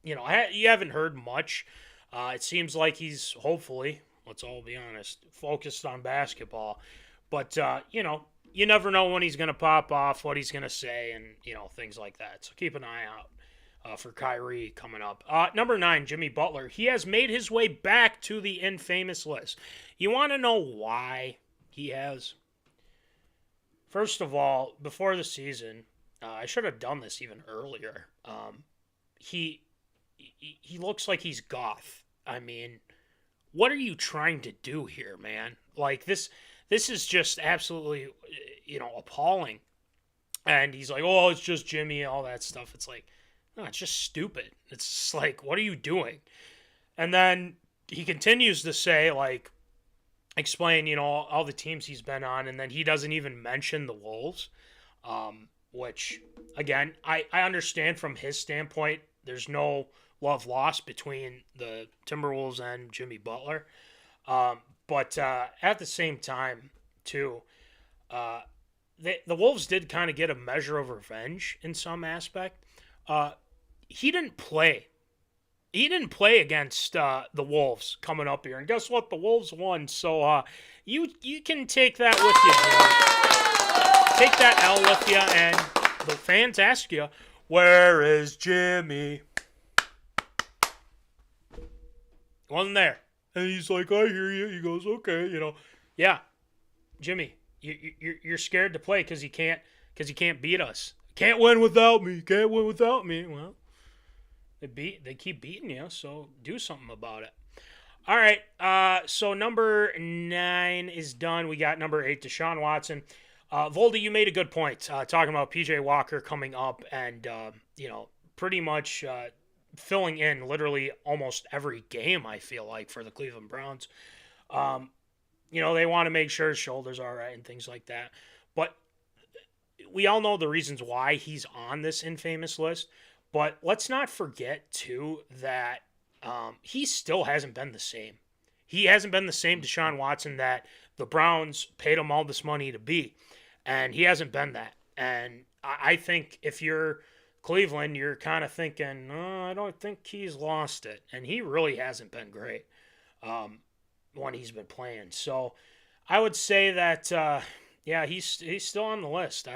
you haven't heard much It seems like he's, hopefully, let's all be honest, focused on basketball. But, you never know when he's going to pop off, what he's going to say, and, things like that. So keep an eye out for Kyrie coming up. Number 9, Jimmy Butler. He has made his way back to the infamous list. You want to know why he has? First of all, before the season, I should have done this even earlier. He looks like he's goth. I mean, what are you trying to do here, man? Like, this is just absolutely, appalling. And he's like, oh, it's just Jimmy, all that stuff. It's like, no, it's just stupid. It's just like, what are you doing? And then he continues to say, like, explain, all the teams he's been on, and then he doesn't even mention the Wolves, which, again, I understand from his standpoint, there's no love lost between the Timberwolves and Jimmy Butler. But at the same time, too, the Wolves did kind of get a measure of revenge in some aspect. He didn't play. He didn't play against the Wolves coming up here. And guess what? The Wolves won. So you can take that with you. Take that L with you. And the fans ask you, where is Jimmy? Wasn't there. And he's like, I hear you. He goes, okay, Yeah, Jimmy, you're scared to play because you can't beat us. Can't win without me. Can't win without me. Well, they keep beating you, so do something about it. All right, so number 9 is done. We got number 8, Deshaun Watson. Voldy, you made a good point talking about P.J. Walker coming up and, pretty much filling in literally almost every game, I feel like, for the Cleveland Browns. They want to make sure his shoulders are all right and things like that. But we all know the reasons why he's on this infamous list. But let's not forget, too, that he still hasn't been the same. He hasn't been the same Deshaun Watson that the Browns paid him all this money to be. And he hasn't been that. And I think if you're Cleveland, you're kind of thinking, I don't think he's lost it. And he really hasn't been great when he's been playing. So I would say that, he's still on the list.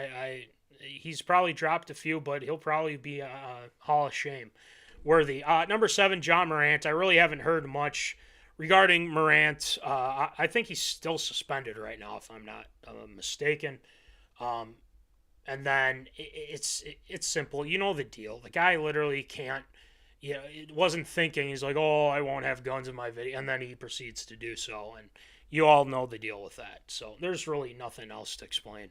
He's probably dropped a few, but he'll probably be a Hall of Shame worthy. Number 7, jamorant. I really haven't heard much regarding Morant. I think he's still suspended right now, if I'm not mistaken. And then it's simple. You know the deal. The guy literally can't, it wasn't thinking. He's like, oh, I won't have guns in my video. And then he proceeds to do so. And you all know the deal with that. So there's really nothing else to explain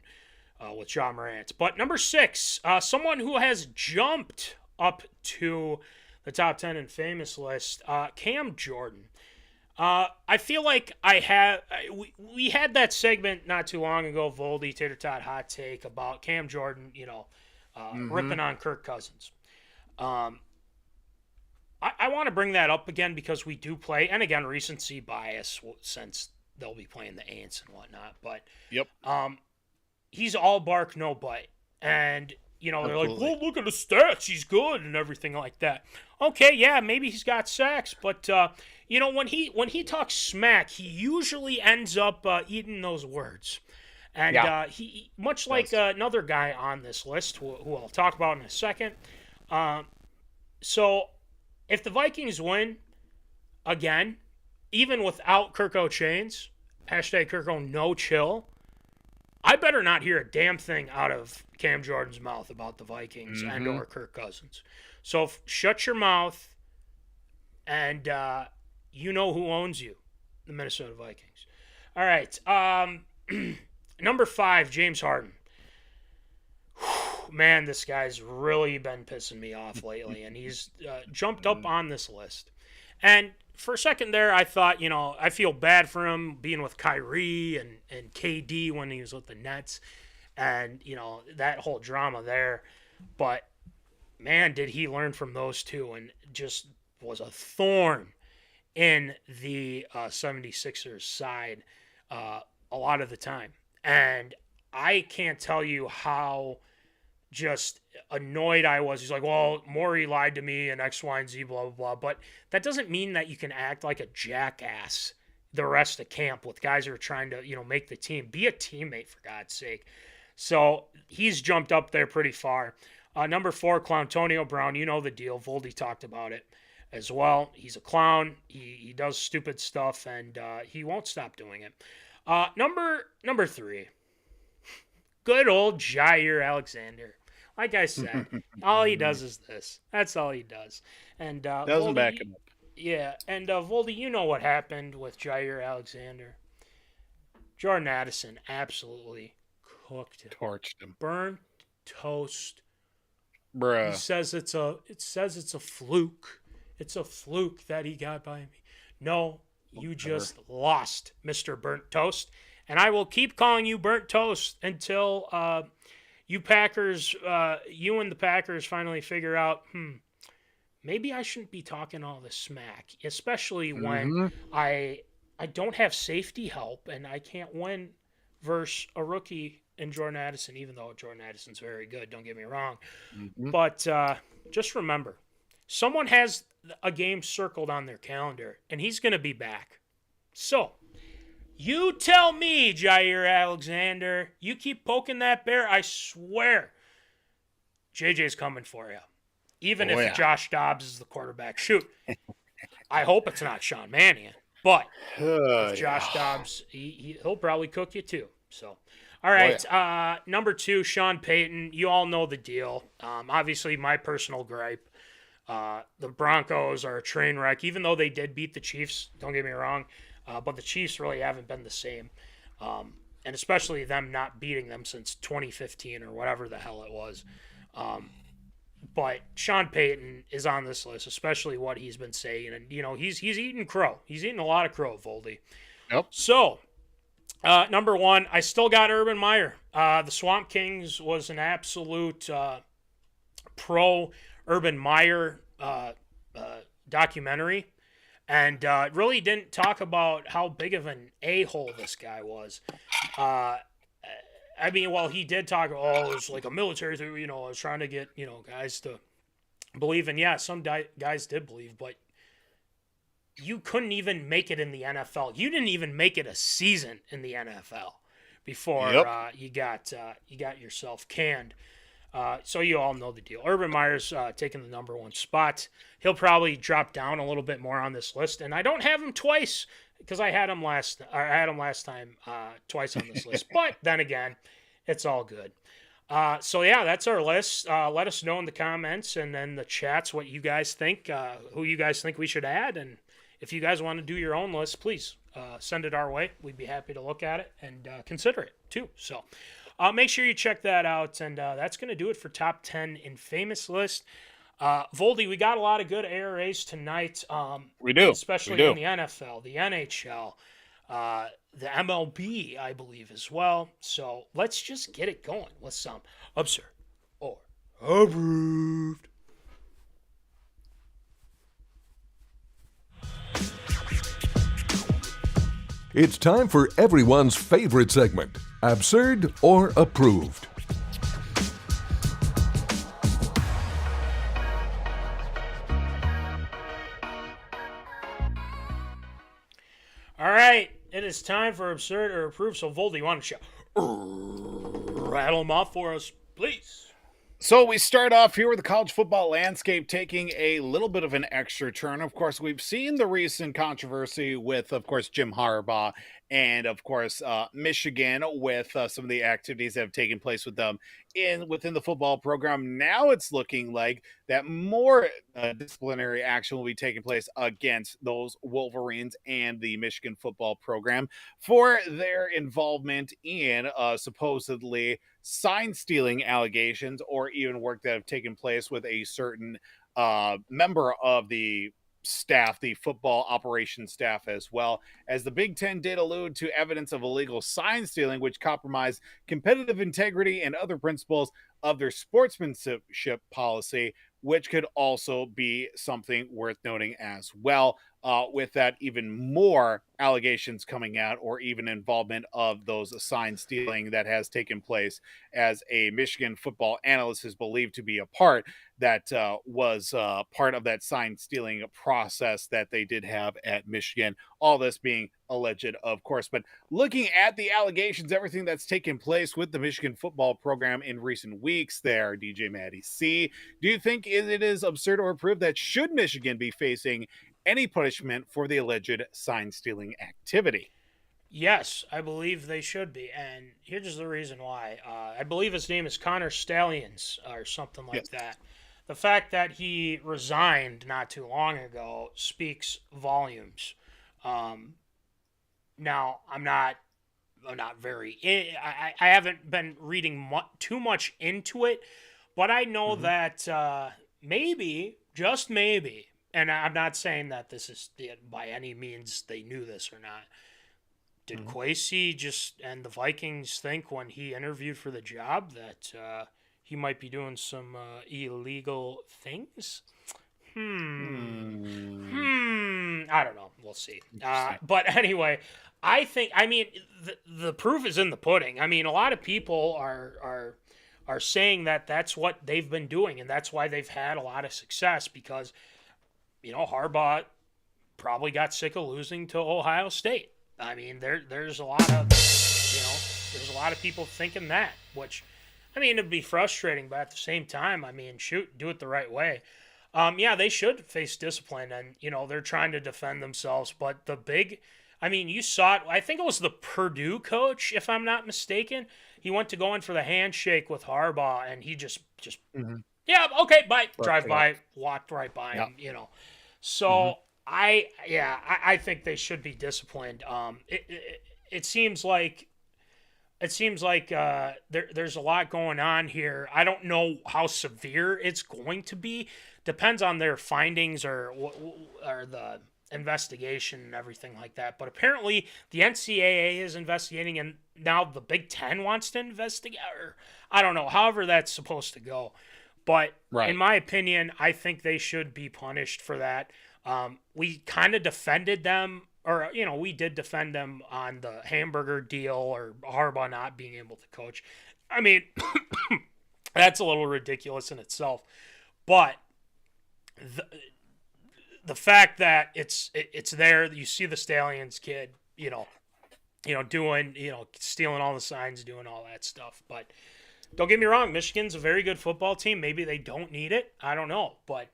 with jamorant. But number 6, someone who has jumped up to the top 10 in famous list, Camjordan. I feel like we had that segment not too long ago, Voldy, Tater Tot Hot Take, about Camjordan, ripping on Kirk Cousins. I want to bring that up again because we do play, and again, recency bias since they'll be playing the Ants and whatnot. But yep, he's all bark, no bite. And, they're like, well, look at the stats. He's good and everything like that. Okay, yeah, maybe he's got sacks, but when he talks smack, he usually ends up eating those words. And he much like another guy on this list, who I'll talk about in a second. So if the Vikings win again, even without Kirko Chains, hashtag Kirko no chill, I better not hear a damn thing out of Camjordan's mouth about the Vikings and or Kirk Cousins. So shut your mouth, and you know who owns you, the Minnesota Vikings. All right, number 5, James Harden. Man, this guy's really been pissing me off lately, and he's jumped up on this list. And for a second there, I thought, I feel bad for him being with Kyrie and KD when he was with the Nets and, that whole drama there. But, man, did he learn from those two and just was a thorn in the 76ers side a lot of the time. And I can't tell you how just annoyed I was. He's like, well, Maury lied to me and X, Y, and Z, blah, blah, blah. But that doesn't mean that you can act like a jackass the rest of camp with guys who are trying to, make the team. Be a teammate, for God's sake. So he's jumped up there pretty far. Number 4, Antoniobrown. You know the deal. Voldy talked about it as well. He's a clown. He does stupid stuff, and he won't stop doing it. Number 3, good old Jairealexander. Like I said, all he does is this. That's all he does. And doesn't back him up. Yeah, and Voldy, you know what happened with Jairealexander. Jordan Addison absolutely cooked him. Torched him. Burnt toast. Bruh. It says it's a fluke. It's a fluke that he got by me. No, you just lost, Mr. Burnt Toast. And I will keep calling you Burnt Toast until you and the Packers finally figure out, maybe I shouldn't be talking all this smack, especially when I don't have safety help and I can't win versus a rookie in Jordan Addison, even though Jordan Addison's very good, don't get me wrong. But just remember, someone has a game circled on their calendar, and he's going to be back. So, you tell me, Jairealexander, you keep poking that bear, I swear, JJ's coming for you. Even if Josh Dobbs is the quarterback. Shoot. I hope it's not Sean Mannion. But if Josh Dobbs, he'll probably cook you too. So, all right. Number 2, Seanpayton. You all know the deal. Obviously, my personal gripe. The Broncos are a train wreck, even though they did beat the Chiefs. Don't get me wrong. But the Chiefs really haven't been the same. And especially them not beating them since 2015 or whatever the hell it was. But Seanpayton is on this list, especially what he's been saying. And, he's eating crow. He's eating a lot of crow, Voldy. Yep. So, number 1, I still got Urbanmeyer. The Swamp Kings was an absolute pro Urbanmeyer documentary. And really didn't talk about how big of an a-hole this guy was. He did talk, it's like a military thing, I was trying to get, guys to believe. And yeah, some guys did believe, but you couldn't even make it in the NFL. You didn't even make it a season in the NFL before you got yourself canned. So you all know the deal. Urbanmeyer's taking the number 1 spot. He'll probably drop down a little bit more on this list, and I don't have him twice because I had him last time twice on this list. But then again, it's all good. So yeah, that's our list. Let us know in the comments and then the chats what you guys think, who you guys think we should add, and if you guys want to do your own list, please send it our way. We'd be happy to look at it and consider it too. So. Make sure you check that out, and that's going to do it for Top 10 Infamous List. Voldy, we got a lot of good ARAs tonight. We do. Especially in the NFL, the NHL, the MLB, I believe, as well. So let's just get it going with some absurd or approved. It's time for everyone's favorite segment, Absurd or Approved. All right, it is time for Absurd or Approved. So, Voldy, why don't you rattle them off for us, please? So we start off here with the college football landscape taking a little bit of an extra turn. Of course, we've seen the recent controversy with, of course, Jim Harbaugh and, of course, Michigan with some of the activities that have taken place with them within the football program. Now it's looking like that more disciplinary action will be taking place against those Wolverines and the Michigan football program for their involvement in supposedly sign stealing allegations or even work that have taken place with a certain member of the staff, the football operations staff, as well. As the Big Ten did allude to evidence of illegal sign stealing, which compromised competitive integrity and other principles of their sportsmanship policy, which could also be something worth noting as well. with that even more allegations coming out, or even involvement of those sign stealing that has taken place, as a Michigan football analyst is believed to be a part that was part of that sign stealing process that they did have at Michigan. All this being alleged, of course. But looking at the allegations, everything that's taken place with the Michigan football program in recent weeks there, DJ Maddie C, do you think it is absurd or approved that should Michigan be facing any punishment for the alleged sign stealing activity? Yes, I believe they should be, and here's the reason why. I believe his name is Connor Stallions or something like that. The fact that he resigned not too long ago speaks volumes. Now, I'm not very. I haven't been reading too much into it, but I know that maybe, just maybe, and I'm not saying that this is by any means they knew this or not. Did Kwesi and the Vikings think when he interviewed for the job that he might be doing some illegal things? I don't know. We'll see. But anyway, I mean, the proof is in the pudding. I mean, a lot of people are saying that that's what they've been doing, and that's why they've had a lot of success, because, Harbaugh probably got sick of losing to Ohio State. I mean, there's a lot of, there's a lot of people thinking that, which, I mean, it'd be frustrating, but at the same time, I mean, shoot, do it the right way. Yeah, they should face discipline, and, they're trying to defend themselves, but you saw it, I think it was the Purdue coach, if I'm not mistaken. He went to go in for the handshake with Harbaugh, and he just yeah, okay, bye, drive by, walked right by him, So, I think they should be disciplined. It seems like there's a lot going on here. I don't know how severe it's going to be. Depends on their findings or the investigation and everything like that. But apparently the NCAA is investigating, and now the Big Ten wants to investigate. Or I don't know. However that's supposed to go. But in my opinion, I think they should be punished for that. We kind of defended them, or, we did defend them on the hamburger deal or Harbaugh not being able to coach. I mean, that's a little ridiculous in itself. But the fact that it's there, you see the Stallions kid, doing, stealing all the signs, doing all that stuff. But don't get me wrong, Michigan's a very good football team. Maybe they don't need it. I don't know. But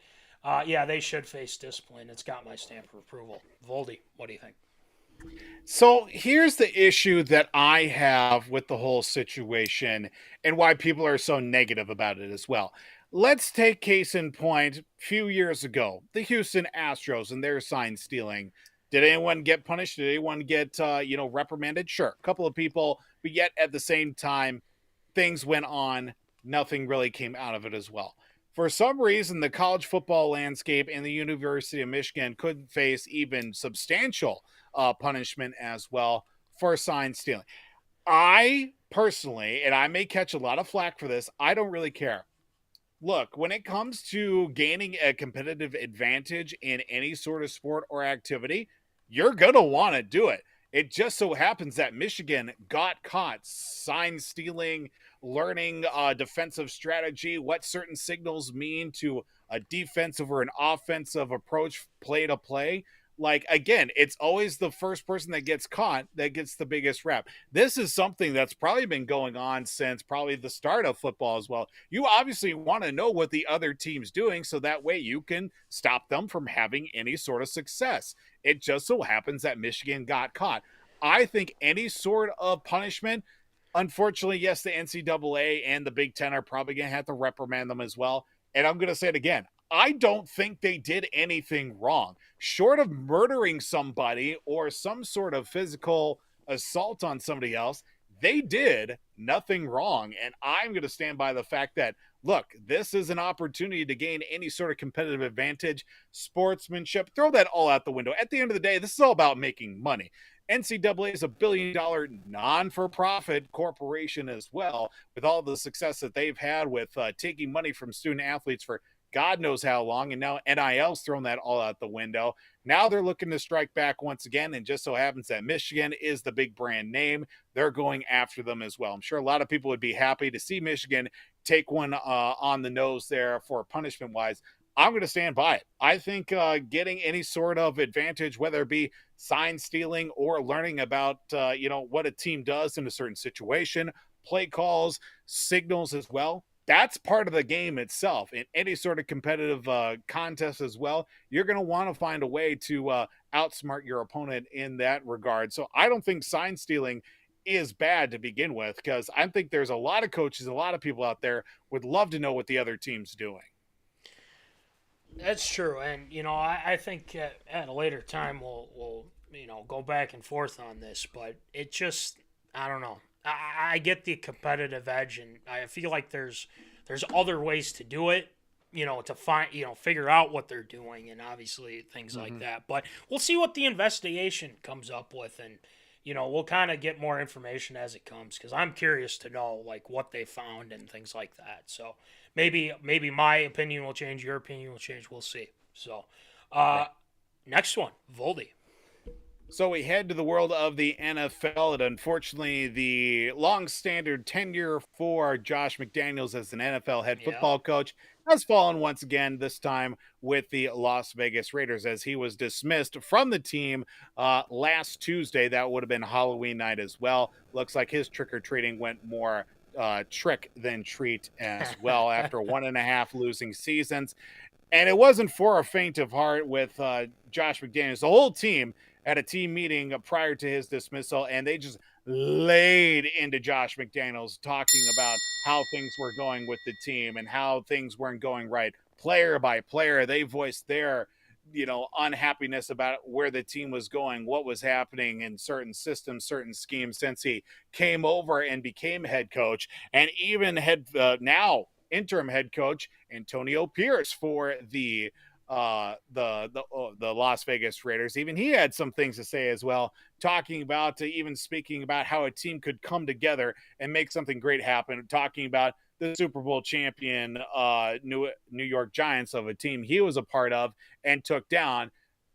yeah, they should face discipline. It's got my stamp of approval. Voldy, what do you think? So here's the issue that I have with the whole situation, and why people are so negative about it as well. Let's take case in point, a few years ago, the Houston Astros and their sign stealing. Did anyone get punished? Did anyone get, reprimanded? Sure, a couple of people, but yet at the same time, things went on. Nothing really came out of it as well. For some reason, the college football landscape and the University of Michigan could face even substantial punishment as well for sign stealing. I personally, and I may catch a lot of flack for this, I don't really care. Look, when it comes to gaining a competitive advantage in any sort of sport or activity, you're going to want to do it. It just so happens that Michigan got caught sign stealing, learning defensive strategy, what certain signals mean to a defensive or an offensive approach play to play. Like, again, it's always the first person that gets caught that gets the biggest rep. This is something that's probably been going on since probably the start of football as well. You obviously want to know what the other team's doing, so that way you can stop them from having any sort of success. It just so happens that Michigan got caught. I think any sort of punishment, unfortunately, yes, the NCAA and the Big Ten are probably going to have to reprimand them as well. And I'm going to say it again. I don't think they did anything wrong. Short of murdering somebody or some sort of physical assault on somebody else, they did nothing wrong. And I'm going to stand by the fact that, look, this is an opportunity to gain any sort of competitive advantage, sportsmanship, throw that all out the window. At the end of the day, this is all about making money. NCAA is $1 billion non-for-profit corporation as well, with all the success that they've had with taking money from student athletes for God knows how long, and now NIL's thrown that all out the window. Now they're looking to strike back once again, and just so happens that Michigan is the big brand name. They're going after them as well. I'm sure a lot of people would be happy to see Michigan take one on the nose there for punishment-wise. I'm going to stand by it. I think getting any sort of advantage, whether it be sign stealing or learning about, what a team does in a certain situation, play calls, signals as well, that's part of the game itself. In any sort of competitive contest as well, you're going to want to find a way to outsmart your opponent in that regard. So I don't think sign stealing is bad to begin with, because I think there's a lot of coaches, a lot of people out there would love to know what the other team's doing. That's true, and I think at a later time we'll go back and forth on this, but it just, I don't know. I get the competitive edge, and I feel like there's other ways to do it, to find, figure out what they're doing, and obviously things like that. But we'll see what the investigation comes up with, and we'll kind of get more information as it comes, because I'm curious to know like what they found and things like that. So maybe my opinion will change, your opinion will change. We'll see. So next one, Voldy. So we head to the world of the NFL, and unfortunately the long-standard tenure for Josh McDaniels as an NFL head football coach has fallen once again, this time with the Las Vegas Raiders, as he was dismissed from the team last Tuesday. That would have been Halloween night as well. Looks like his trick-or-treating went more trick than treat as well after 1.5 losing seasons. And it wasn't for a faint of heart with Josh McDaniels. The whole team at a team meeting prior to his dismissal, and they just laid into Josh McDaniels, talking about how things were going with the team and how things weren't going right. Player by player, they voiced their, unhappiness about where the team was going, what was happening in certain systems, certain schemes since he came over and became head coach, and even now interim head coach Antonio Pierce for the Las Vegas Raiders. Even he had some things to say as well, talking about, even speaking about how a team could come together and make something great happen, talking about the Super Bowl champion New York Giants, of a team he was a part of and took down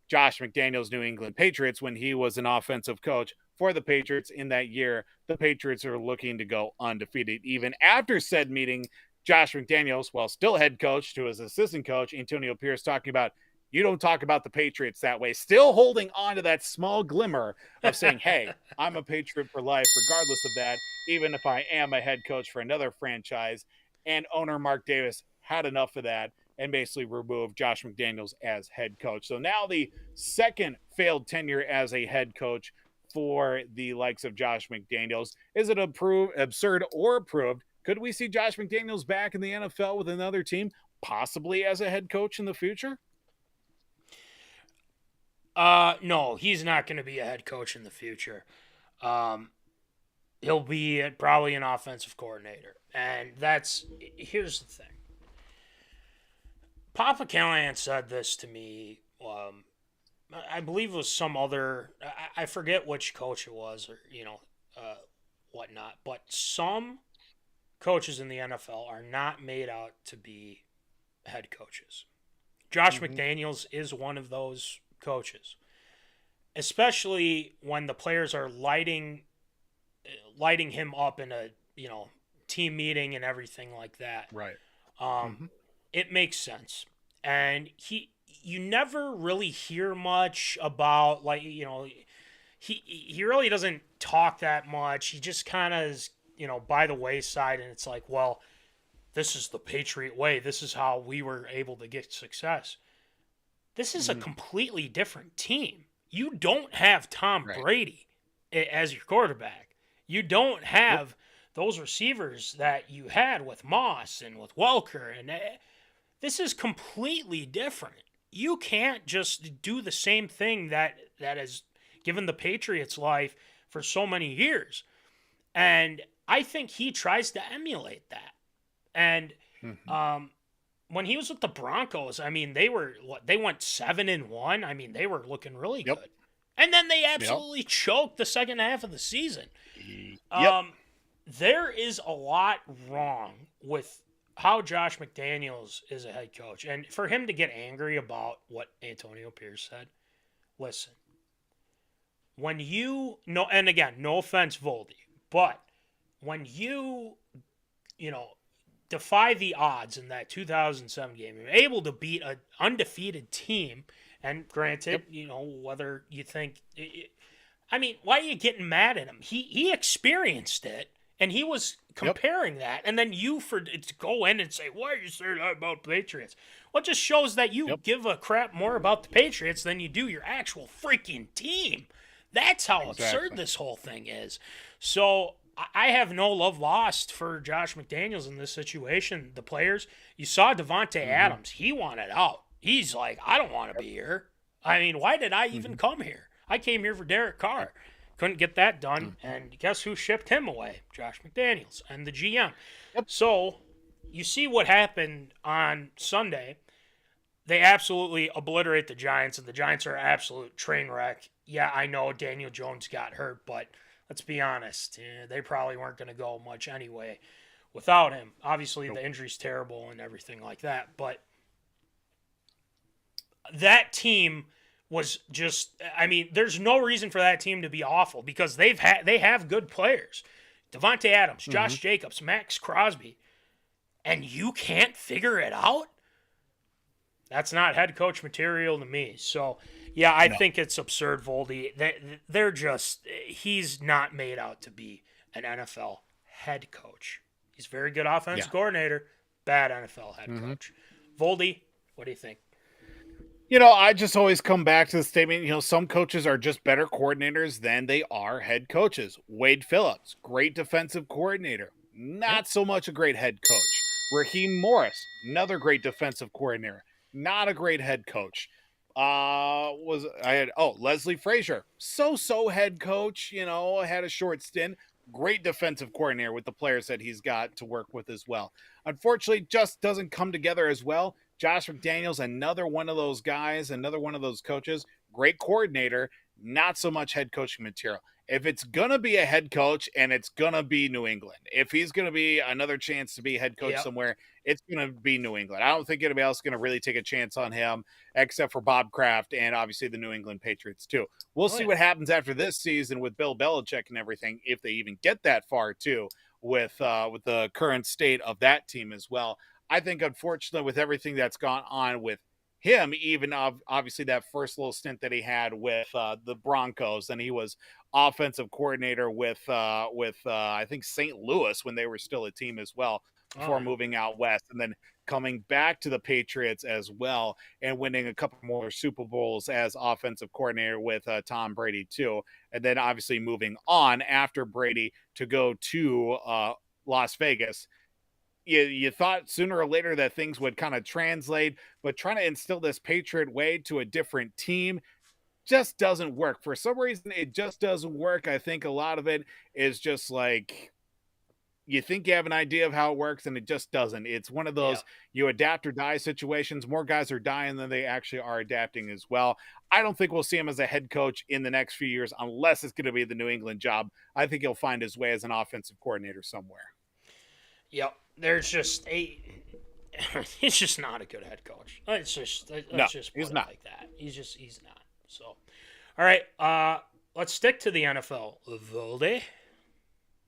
Josh McDaniels' New England Patriots when he was an offensive coach for the Patriots in that year. The Patriots are looking to go undefeated. Even after said meeting, Josh McDaniels, while still head coach, to his assistant coach, Antonio Pierce, talking about, you don't talk about the Patriots that way, still holding on to that small glimmer of saying, hey, I'm a Patriot for life, regardless of that, even if I am a head coach for another franchise. And owner Mark Davis had enough of that and basically removed Josh McDaniels as head coach. So now the second failed tenure as a head coach for the likes of Josh McDaniels. Is it absurd or approved? Could we see Josh McDaniels back in the NFL with another team, possibly as a head coach in the future? No, he's not going to be a head coach in the future. He'll be probably an offensive coordinator. And here's the thing. Papa Callahan said this to me, I believe it was some other, I forget which coach it was, or, whatnot, but some coaches in the NFL are not made out to be head coaches. Josh McDaniels is one of those coaches, especially when the players are lighting him up in a team meeting and everything like that. Right. It makes sense, and you never really hear much about, like, he really doesn't talk that much. He just kind of is by the wayside, and it's like, well, this is the Patriot way. This is how we were able to get success. This is a completely different team. You don't have Tom Brady as your quarterback. You don't have those receivers that you had with Moss and with Welker, and this is completely different. You can't just do the same thing that has given the Patriots life for so many years. And I think he tries to emulate that. And when he was with the Broncos, I mean, they went 7-1. I mean, they were looking really good. And then they absolutely choked the second half of the season. There is a lot wrong with how Josh McDaniels is a head coach, and for him to get angry about what Antonio Pierce said, listen, when you know, and again, no offense, Voldy, but when you defy the odds in that 2007 game, you're able to beat an undefeated team, and granted, whether you think, I mean, why are you getting mad at him? He experienced it, and he was comparing that, and then to go in and say, why are you saying that about Patriots? Well, it just shows that you give a crap more about the Patriots than you do your actual freaking team. That's how absurd this whole thing is. So I have no love lost for Josh McDaniels in this situation. The players, you saw Devontae Adams. He wanted out. He's like, I don't want to be here. I mean, why did I even come here? I came here for Derek Carr. Couldn't get that done. And guess who shipped him away? Josh McDaniels and the GM. So you see what happened on Sunday. They absolutely obliterate the Giants, and the Giants are an absolute train wreck. Yeah, I know Daniel Jones got hurt, but let's be honest. They probably weren't going to go much anyway without him. Obviously, the injury's terrible and everything like that, but that team was just, I mean, there's no reason for that team to be awful because they have good players. Devontae Adams, Josh Jacobs, Max Crosby, and you can't figure it out? That's not head coach material to me. So, yeah, I think it's absurd, Voldy. They're just, he's not made out to be an NFL head coach. He's a very good offensive coordinator, bad NFL head coach. Voldy, what do you think? I just always come back to the statement, some coaches are just better coordinators than they are head coaches. Wade Phillips, great defensive coordinator, not so much a great head coach. Raheem Morris, another great defensive coordinator, not a great head coach. Leslie Frazier, so head coach, had a short stint, great defensive coordinator with the players that he's got to work with as well. Unfortunately, just doesn't come together as well. Josh McDaniels, another one of those guys, another one of those coaches, great coordinator, not so much head coaching material. If it's going to be a head coach, and it's going to be New England, if he's going to be another chance to be head coach somewhere, it's going to be New England. I don't think anybody else is going to really take a chance on him except for Bob Kraft and obviously the New England Patriots too. We'll see what happens after this season with Bill Belichick and everything, if they even get that far too, with the current state of that team as well. I think, unfortunately, with everything that's gone on with him, even obviously that first little stint that he had with the Broncos, and he was offensive coordinator with I think St. Louis when they were still a team as well before moving out west, and then coming back to the Patriots as well and winning a couple more Super Bowls as offensive coordinator with Tom Brady too, and then obviously moving on after Brady to go to Las Vegas. You thought sooner or later that things would kind of translate, but trying to instill this Patriot way to a different team just doesn't work. For some reason, it just doesn't work. I think a lot of it is just like, you think you have an idea of how it works, and it just doesn't. It's one of those you adapt or die situations. More guys are dying than they actually are adapting as well. I don't think we'll see him as a head coach in the next few years unless it's going to be the New England job. I think he'll find his way as an offensive coordinator somewhere. Yep. There's just he's just not a good head coach. Let's just put it like that. He's not. So, all right, let's stick to the NFL. Volde.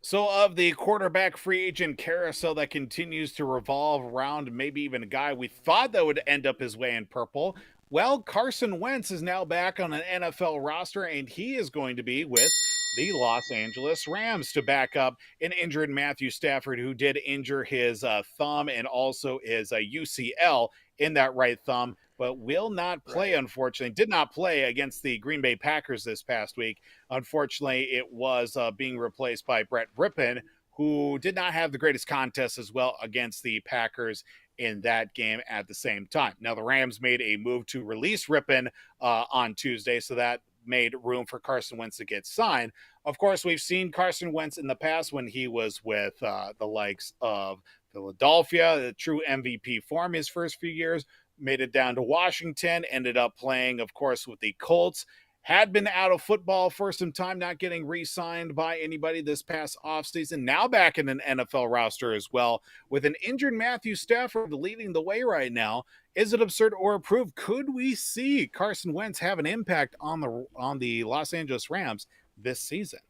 So of the quarterback free agent carousel that continues to revolve around maybe even a guy we thought that would end up his way in purple, well, Carson Wentz is now back on an NFL roster, and he is going to be with the Los Angeles Rams to back up an injured Matthew Stafford, who did injure his thumb and also his UCL in that right thumb, but will not play, unfortunately. Did not play against the Green Bay Packers this past week. Unfortunately, it was being replaced by Brett Rippon, who did not have the greatest contest as well against the Packers in that game at the same time. Now, the Rams made a move to release Rippon on Tuesday, so that made room for Carson Wentz to get signed. Of course, we've seen Carson Wentz in the past when he was with the likes of Philadelphia, the true MVP form his first few years, made it down to Washington, ended up playing, of course, with the Colts, had been out of football for some time, not getting re-signed by anybody this past offseason. Now back in an NFL roster as well, with an injured Matthew Stafford leading the way right now. Is it absurd or approved? Could we see Carson Wentz have an impact on the Los Angeles Rams this season?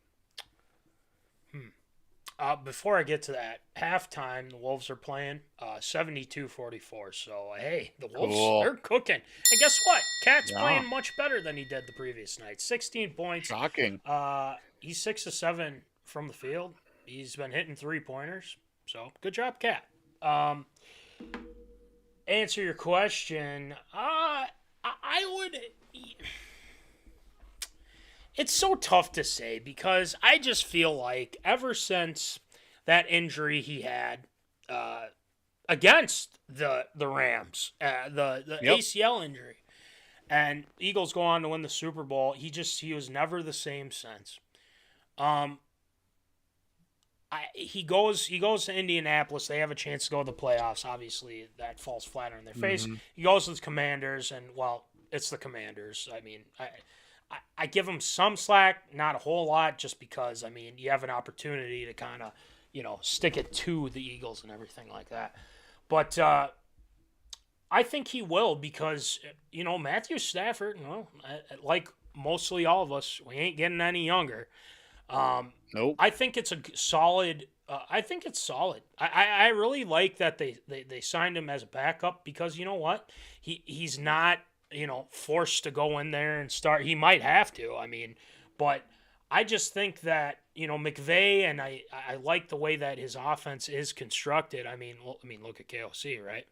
Before I get to that, halftime, the Wolves are playing 72-44. So, hey, the Wolves, they're cooking. And guess what? Cat's playing much better than he did the previous night. 16 points. Shocking. He's 6 of 7 from the field. He's been hitting 3-pointers. So, good job, Cat. Answer your question. I would... It's so tough to say because I just feel like ever since that injury he had against the Rams, the ACL injury, and Eagles go on to win the Super Bowl, he was never the same since. He goes to Indianapolis. They have a chance to go to the playoffs. Obviously, that falls flat on their face. He goes to the Commanders, and, well, it's the Commanders. I mean, I give him some slack, not a whole lot, just because, I mean, you have an opportunity to kind of, stick it to the Eagles and everything like that. But I think he will because, Matthew Stafford, like mostly all of us, we ain't getting any younger. Nope. I think it's a solid. I think it's solid. I really like that they signed him as a backup because you know what? He's not, forced to go in there and start. He might have to. I mean, but I just think that, McVay, and I like the way that his offense is constructed. I mean, look at KOC, right?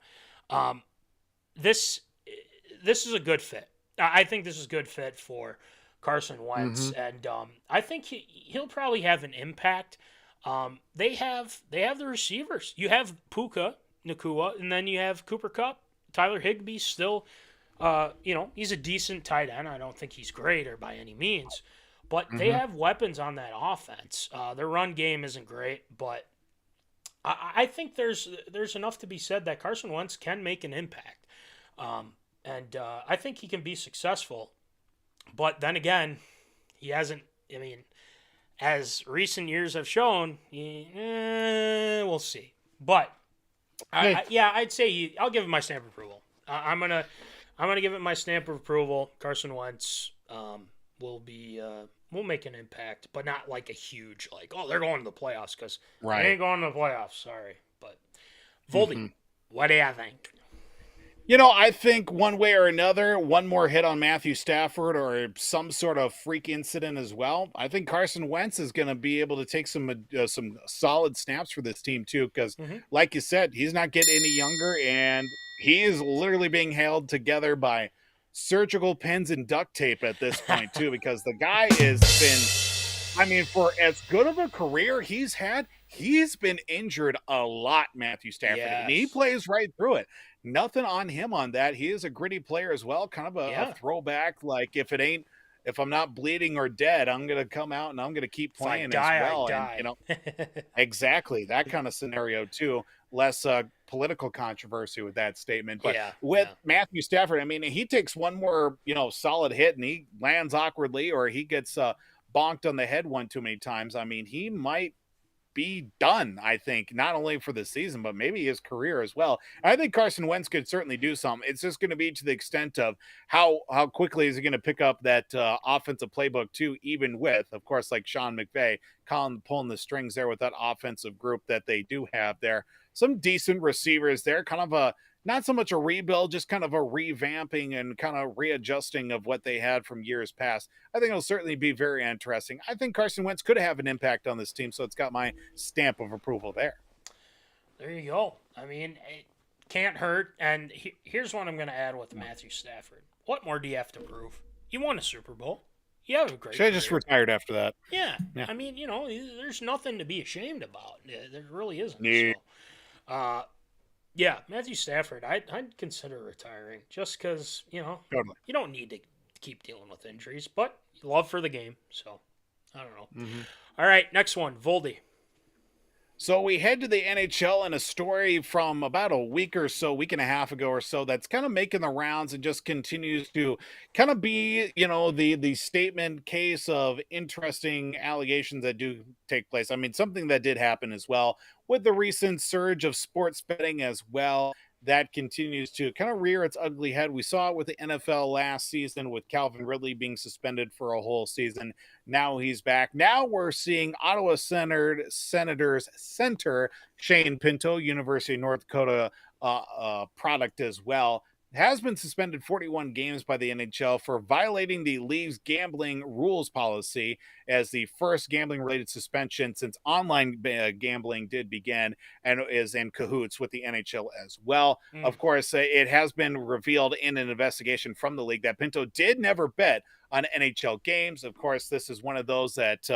This is a good fit. I think this is a good fit for Carson Wentz, and I think he'll probably have an impact. They have the receivers. You have Puka Nacua, and then you have Cooper Kupp. Tyler Higbee's still, he's a decent tight end. I don't think he's great or by any means, but they have weapons on that offense. Their run game isn't great, but I think there's enough to be said that Carson Wentz can make an impact, and I think he can be successful. But then again, he hasn't. I mean, as recent years have shown, we'll see. But I'd say I'll give him my stamp of approval. I'm gonna give it my stamp of approval. Carson Wentz will make an impact, but not like a huge they're going to the playoffs because they ain't going to the playoffs. Sorry, but Voldy, what do you think? I think one way or another, one more hit on Matthew Stafford or some sort of freak incident as well. I think Carson Wentz is going to be able to take some solid snaps for this team too, because like you said, he's not getting any younger, and he is literally being held together by surgical pins and duct tape at this point too, because the guy has been, I mean, for as good of a career he's had, he's been injured a lot, Matthew Stafford, and he plays right through it. Nothing on him on that. He is a gritty player as well, kind of a throwback. Like if I'm not bleeding or dead, I'm going to come out and I'm going to keep playing as well. And, exactly that kind of scenario too. Less political controversy with that statement, but Matthew Stafford, I mean, he takes one more, solid hit and he lands awkwardly, or he gets bonked on the head one too many times. I mean, he might be done, I think, not only for the season, but maybe his career as well. I think Carson Wentz could certainly do something. It's just going to be to the extent of how quickly is he going to pick up that offensive playbook too, even with, of course, like Sean McVay, pulling the strings there with that offensive group that they do have there. Some decent receivers there, kind of not so much a rebuild, just kind of a revamping and kind of readjusting of what they had from years past. I think it'll certainly be very interesting. I think Carson Wentz could have an impact on this team, so it's got my stamp of approval there. There you go. I mean, it can't hurt. And here's what I'm going to add with Matthew Stafford. What more do you have to prove? You won a Super Bowl. You have a great Should have just retired after that. Yeah. I mean, there's nothing to be ashamed about. There really isn't. Yeah. So, Matthew Stafford, I'd consider retiring just because, totally. You don't need to keep dealing with injuries, but love for the game. So, I don't know. All right, next one, Voldy. So we head to the NHL and a story from about a week and a half ago or so that's kind of making the rounds and just continues to kind of be, the statement case of interesting allegations that do take place. I mean, something that did happen as well with the recent surge of sports betting as well. That continues to kind of rear its ugly head. We saw it with the NFL last season with Calvin Ridley being suspended for a whole season. Now he's back. Now we're seeing Ottawa Senators center Shanepinto, University of North Dakota product as well, has been suspended 41 games by the NHL for violating the league's gambling rules policy as the first gambling-related suspension since online gambling did begin and is in cahoots with the NHL as well. Of course, it has been revealed in an investigation from the league that Pinto did never bet on NHL games. Of course, this is one of those that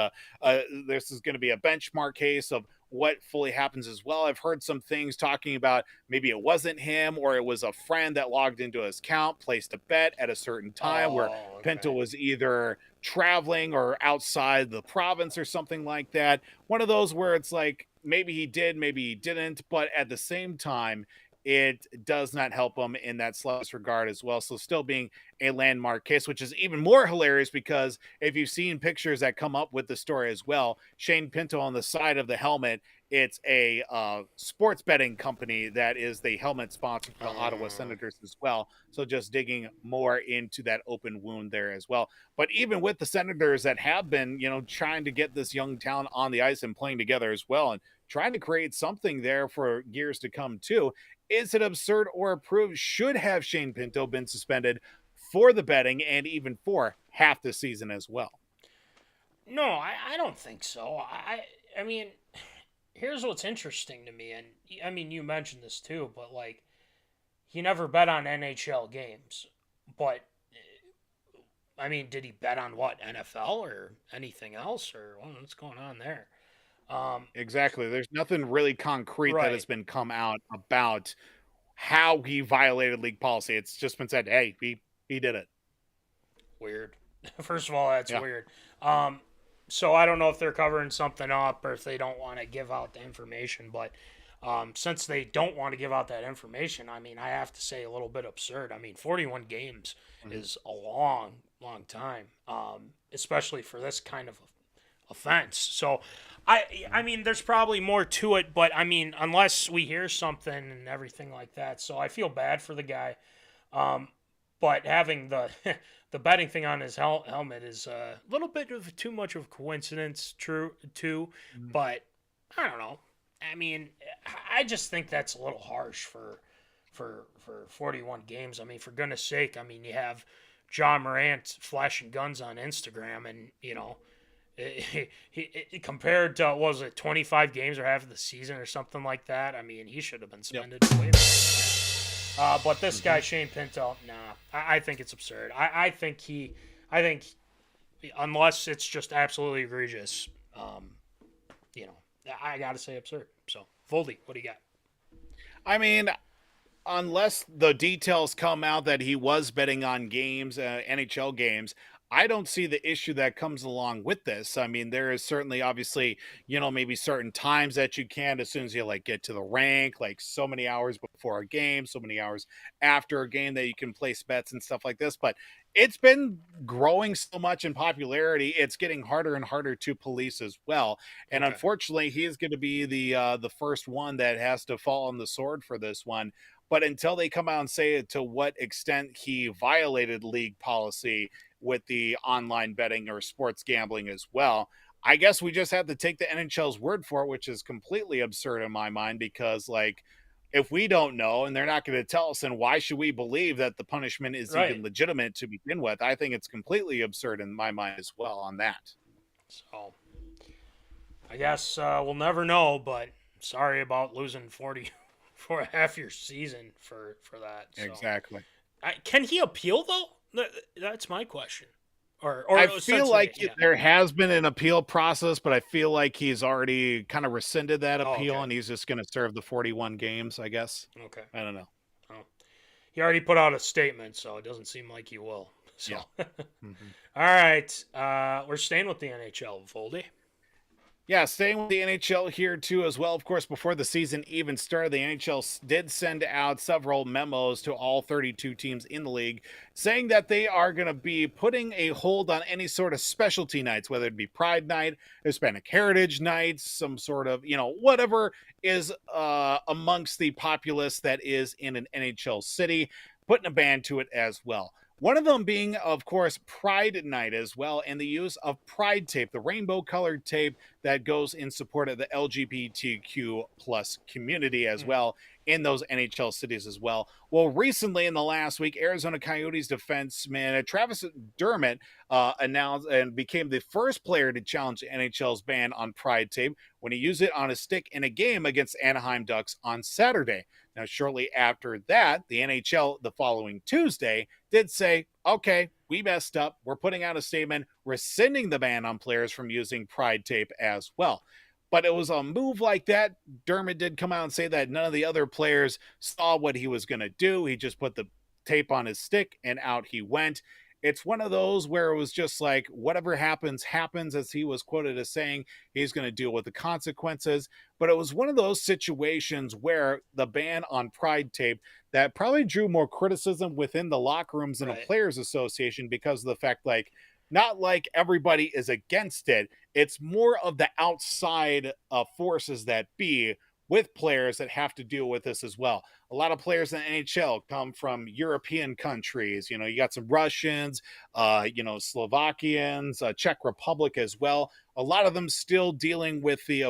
this is going to be a benchmark case of what fully happens as well. I've heard some things talking about maybe it wasn't him or it was a friend that logged into his account, placed a bet at a certain time where Pinto was either traveling or outside the province or something like that. One of those where it's like maybe he did, maybe he didn't, but at the same time, it does not help him in that slightest regard as well. So still being a landmark case, which is even more hilarious because if you've seen pictures that come up with the story as well, Shanepinto on the side of the helmet, it's a sports betting company that is the helmet sponsor for the Ottawa Senators as well. So just digging more into that open wound there as well. But even with the Senators that have been, trying to get this young talent on the ice and playing together as well and trying to create something there for years to come too, is it absurd or approved? Should have Shanepinto been suspended for the betting and even for half the season as well? No, I don't think so. I mean, here's what's interesting to me, and I mean, you mentioned this too, but like, he never bet on NHL games. But, I mean, did he bet on what, NFL or anything else? Or what's going on there? Exactly. There's nothing really concrete Right. that has been come out about how he violated league policy. It's just been said, hey, he did it. Weird. First of all, that's Yeah. weird. So I don't know if they're covering something up or if they don't want to give out the information, but since they don't want to give out that information, I mean, I have to say a little bit absurd. I mean, 41 games is a long, long time, especially for this kind of offense. So I mean, there's probably more to it, but I mean, unless we hear something and everything like that. So I feel bad for the guy. But having the the betting thing on his helmet is a little bit of too much of a coincidence, too. But I don't know. I mean, I just think that's a little harsh for 41 games. I mean, for goodness sake, I mean, you have jamorant flashing guns on Instagram, and he compared to, what was it, 25 games or half of the season or something like that. I mean, he should have been suspended way more than that. But this guy, Shanepinto, nah, I think it's absurd. I think unless it's just absolutely egregious, I got to say absurd. So, Voldy, what do you got? I mean, unless the details come out that he was betting on games, NHL games, I don't see the issue that comes along with this. I mean, there is certainly, obviously, maybe certain times that you can, as soon as you get to the rank, like so many hours before a game, so many hours after a game that you can place bets and stuff like this. But it's been growing so much in popularity. It's getting harder and harder to police as well. And unfortunately, he is going to be the first one that has to fall on the sword for this one. But until they come out and say to what extent he violated league policy with the online betting or sports gambling as well, I guess we just have to take the NHL's word for it, which is completely absurd in my mind, because if we don't know and they're not going to tell us, then why should we believe that the punishment is even legitimate to begin with? I think it's completely absurd in my mind as well on that. So I guess we'll never know, but sorry about losing 40 for half your season for that. So. Exactly. Can he appeal though? That's my question. Or I feel like there has been an appeal process, but I feel like he's already kind of rescinded that appeal, and he's just going to serve the 41 games, I guess. Okay. I don't know. Oh. He already put out a statement, so it doesn't seem like he will. So. Yeah. All right. We're staying with the NHL, Voldy. Yeah, staying with the NHL here too as well. Of course, before the season even started, the NHL did send out several memos to all 32 teams in the league saying that they are going to be putting a hold on any sort of specialty nights, whether it be Pride Night, Hispanic Heritage Nights, some sort of, whatever is amongst the populace that is in an NHL city, putting a ban to it as well. One of them being, of course, Pride Night as well, and the use of Pride tape, the rainbow-colored tape that goes in support of the LGBTQ plus community as well in those NHL cities as well. Well, recently in the last week, Arizona Coyotes defenseman Travis Dermott announced and became the first player to challenge the NHL's ban on Pride tape when he used it on a stick in a game against Anaheim Ducks on Saturday. Now, shortly after that, the NHL, the following Tuesday, did say, okay, we messed up. We're putting out a statement rescinding the ban on players from using Pride tape as well. But it was a move like that. Dermott did come out and say that none of the other players saw what he was going to do. He just put the tape on his stick and out he went. It's one of those where it was just like, whatever happens, happens, as he was quoted as saying, he's going to deal with the consequences. But it was one of those situations where the ban on Pride tape that probably drew more criticism within the locker rooms and a players association because of the fact, like, not like everybody is against it. It's more of the outside forces that be with players that have to deal with this as well. A lot of players in the NHL come from European countries. You got some Russians, Slovakians, Czech Republic as well. A lot of them still dealing with the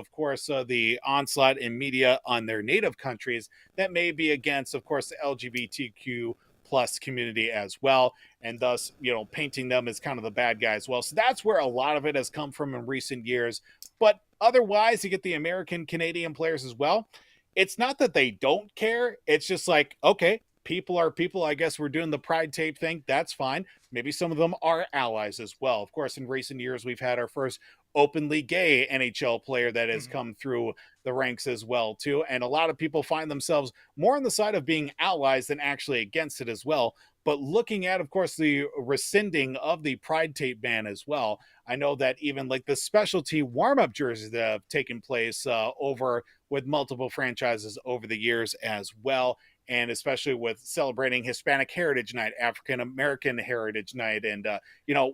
onslaught in media on their native countries that may be against, of course, the LGBTQ plus community as well, and thus, painting them as kind of the bad guy as well. So that's where a lot of it has come from in recent years. But otherwise, you get the American, Canadian players as well. It's not that they don't care. It's just like, okay, people are people. I guess we're doing the Pride tape thing. That's fine. Maybe some of them are allies as well. Of course, in recent years, we've had our first openly gay NHL player that has come through the ranks as well, too. And a lot of people find themselves more on the side of being allies than actually against it as well. But looking at, of course, the rescinding of the Pride tape ban as well, I know that even like the specialty warm-up jerseys that have taken place over with multiple franchises over the years as well, and especially with celebrating Hispanic Heritage Night, African American Heritage Night, and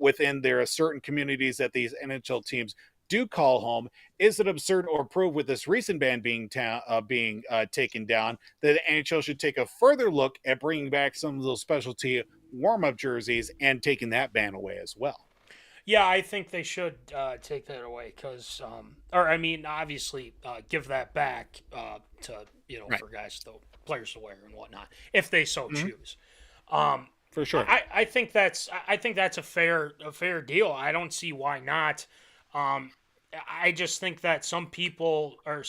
within there are certain communities that these NHL teams do call home. Is it absurd or prove with this recent ban being taken down that the NHL should take a further look at bringing back some of those specialty warm-up jerseys and taking that ban away as well? Yeah, I think they should take that away because, obviously give that back to for guys, the players to wear and whatnot if they so choose. For sure, I think that's a fair deal. I don't see why not. I just think that some people or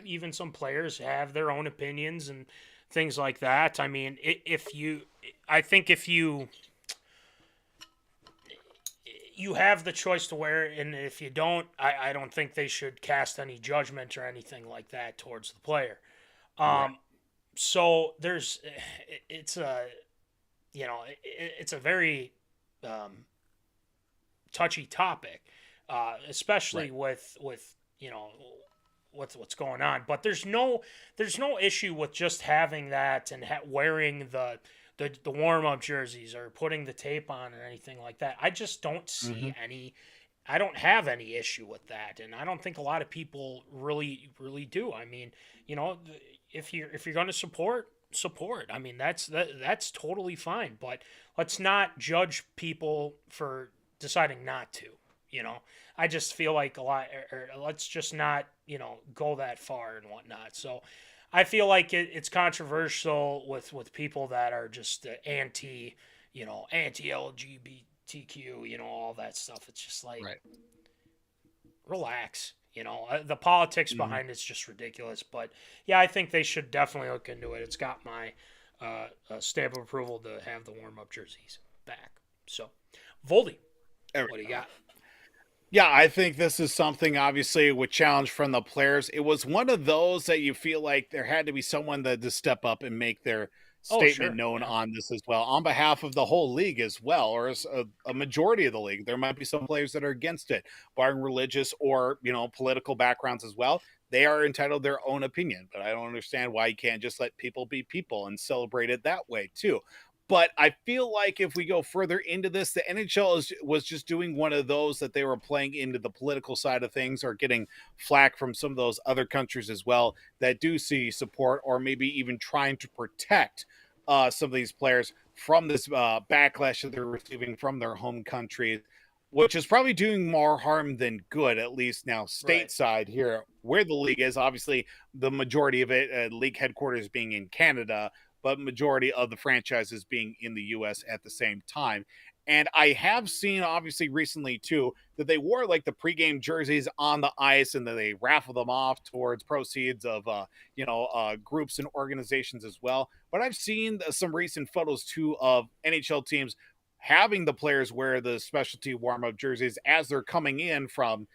even some players have their own opinions and things like that. I mean, if you have the choice to wear it, and if you don't, I don't think they should cast any judgment or anything like that towards the player. So it's a very touchy topic, especially with what's going on. But there's no issue with just having that and wearing the warm-up jerseys or putting the tape on or anything like that. I just don't see I don't have any issue with that, and I don't think a lot of people really do. I mean, if you're going to support. I mean, that's totally fine, but let's not judge people for deciding not to. I just feel like let's just not go that far and whatnot. So I feel like it's controversial with people that are just anti LGBTQ, all that stuff. It's just like, relax. The politics behind it's just ridiculous. But yeah, I think they should definitely look into it. It's got my stamp of approval to have the warm-up jerseys back. So, Voldy, what do you got? Yeah, I think this is something, obviously, with challenge from the players. It was one of those that you feel like there had to be someone to step up and make their statement known on this as well, on behalf of the whole league as well, or as a majority of the league. There might be some players that are against it, barring religious or, political backgrounds as well. They are entitled to their own opinion, but I don't understand why you can't just let people be people and celebrate it that way too. But I feel like if we go further into this, the NHL was just doing one of those that they were playing into the political side of things, or getting flack from some of those other countries as well that do see support, or maybe even trying to protect some of these players from this backlash that they're receiving from their home countries, which is probably doing more harm than good, at least now stateside here where the league is. Obviously, the majority of it, league headquarters being in Canada, but majority of the franchises being in the U.S. at the same time. And I have seen, obviously, recently, too, that they wore, like, the pregame jerseys on the ice, and then they raffle them off towards proceeds of, groups and organizations as well. But I've seen some recent photos, too, of NHL teams having the players wear the specialty warm-up jerseys as they're coming in from,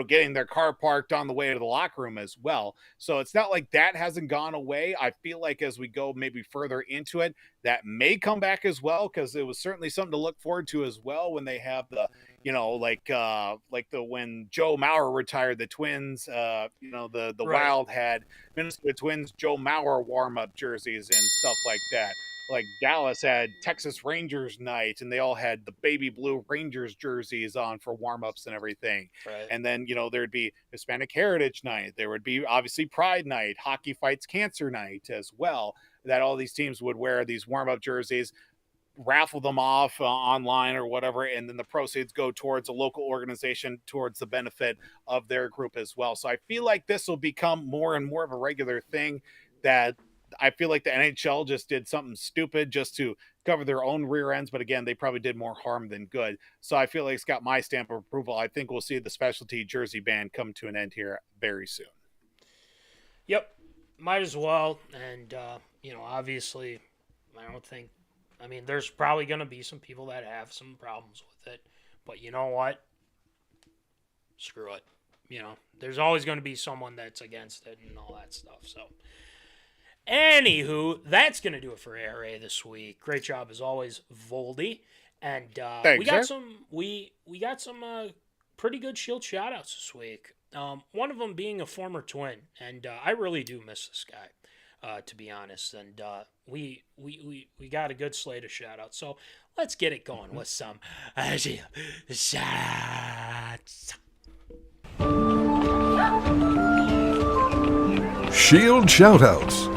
getting their car parked on the way to the locker room as well. So it's not like that hasn't gone away. I feel like as we go maybe further into it, that may come back as well, because it was certainly something to look forward to as well when they have the, when Joe Mauer retired the Twins, the Wild had Minnesota Twins Joe Mauer warm-up jerseys and stuff like that. Like Dallas had Texas Rangers night, and they all had the baby blue Rangers jerseys on for warm-ups and everything. Right. And then, there'd be Hispanic Heritage Night. There would be obviously Pride Night, Hockey Fights Cancer Night as well, that all these teams would wear these warm-up jerseys, raffle them off online or whatever, and then the proceeds go towards a local organization towards the benefit of their group as well. So I feel like this will become more and more of a regular thing, that I feel like the NHL just did something stupid just to cover their own rear ends. But again, they probably did more harm than good. So I feel like it's got my stamp of approval. I think we'll see the specialty jersey ban come to an end here very soon. Yep. Might as well. And, obviously, there's probably going to be some people that have some problems with it. But you know what? Screw it. There's always going to be someone that's against it and all that stuff. So, anywho, that's going to do it for ARA this week. Great job as always, Voldy. And we got some pretty good Shield shoutouts this week. One of them being a former Twin, and I really do miss this guy, to be honest. And we got a good slate of shoutouts. So let's get it going with some Shield shoutouts. Shield shoutouts.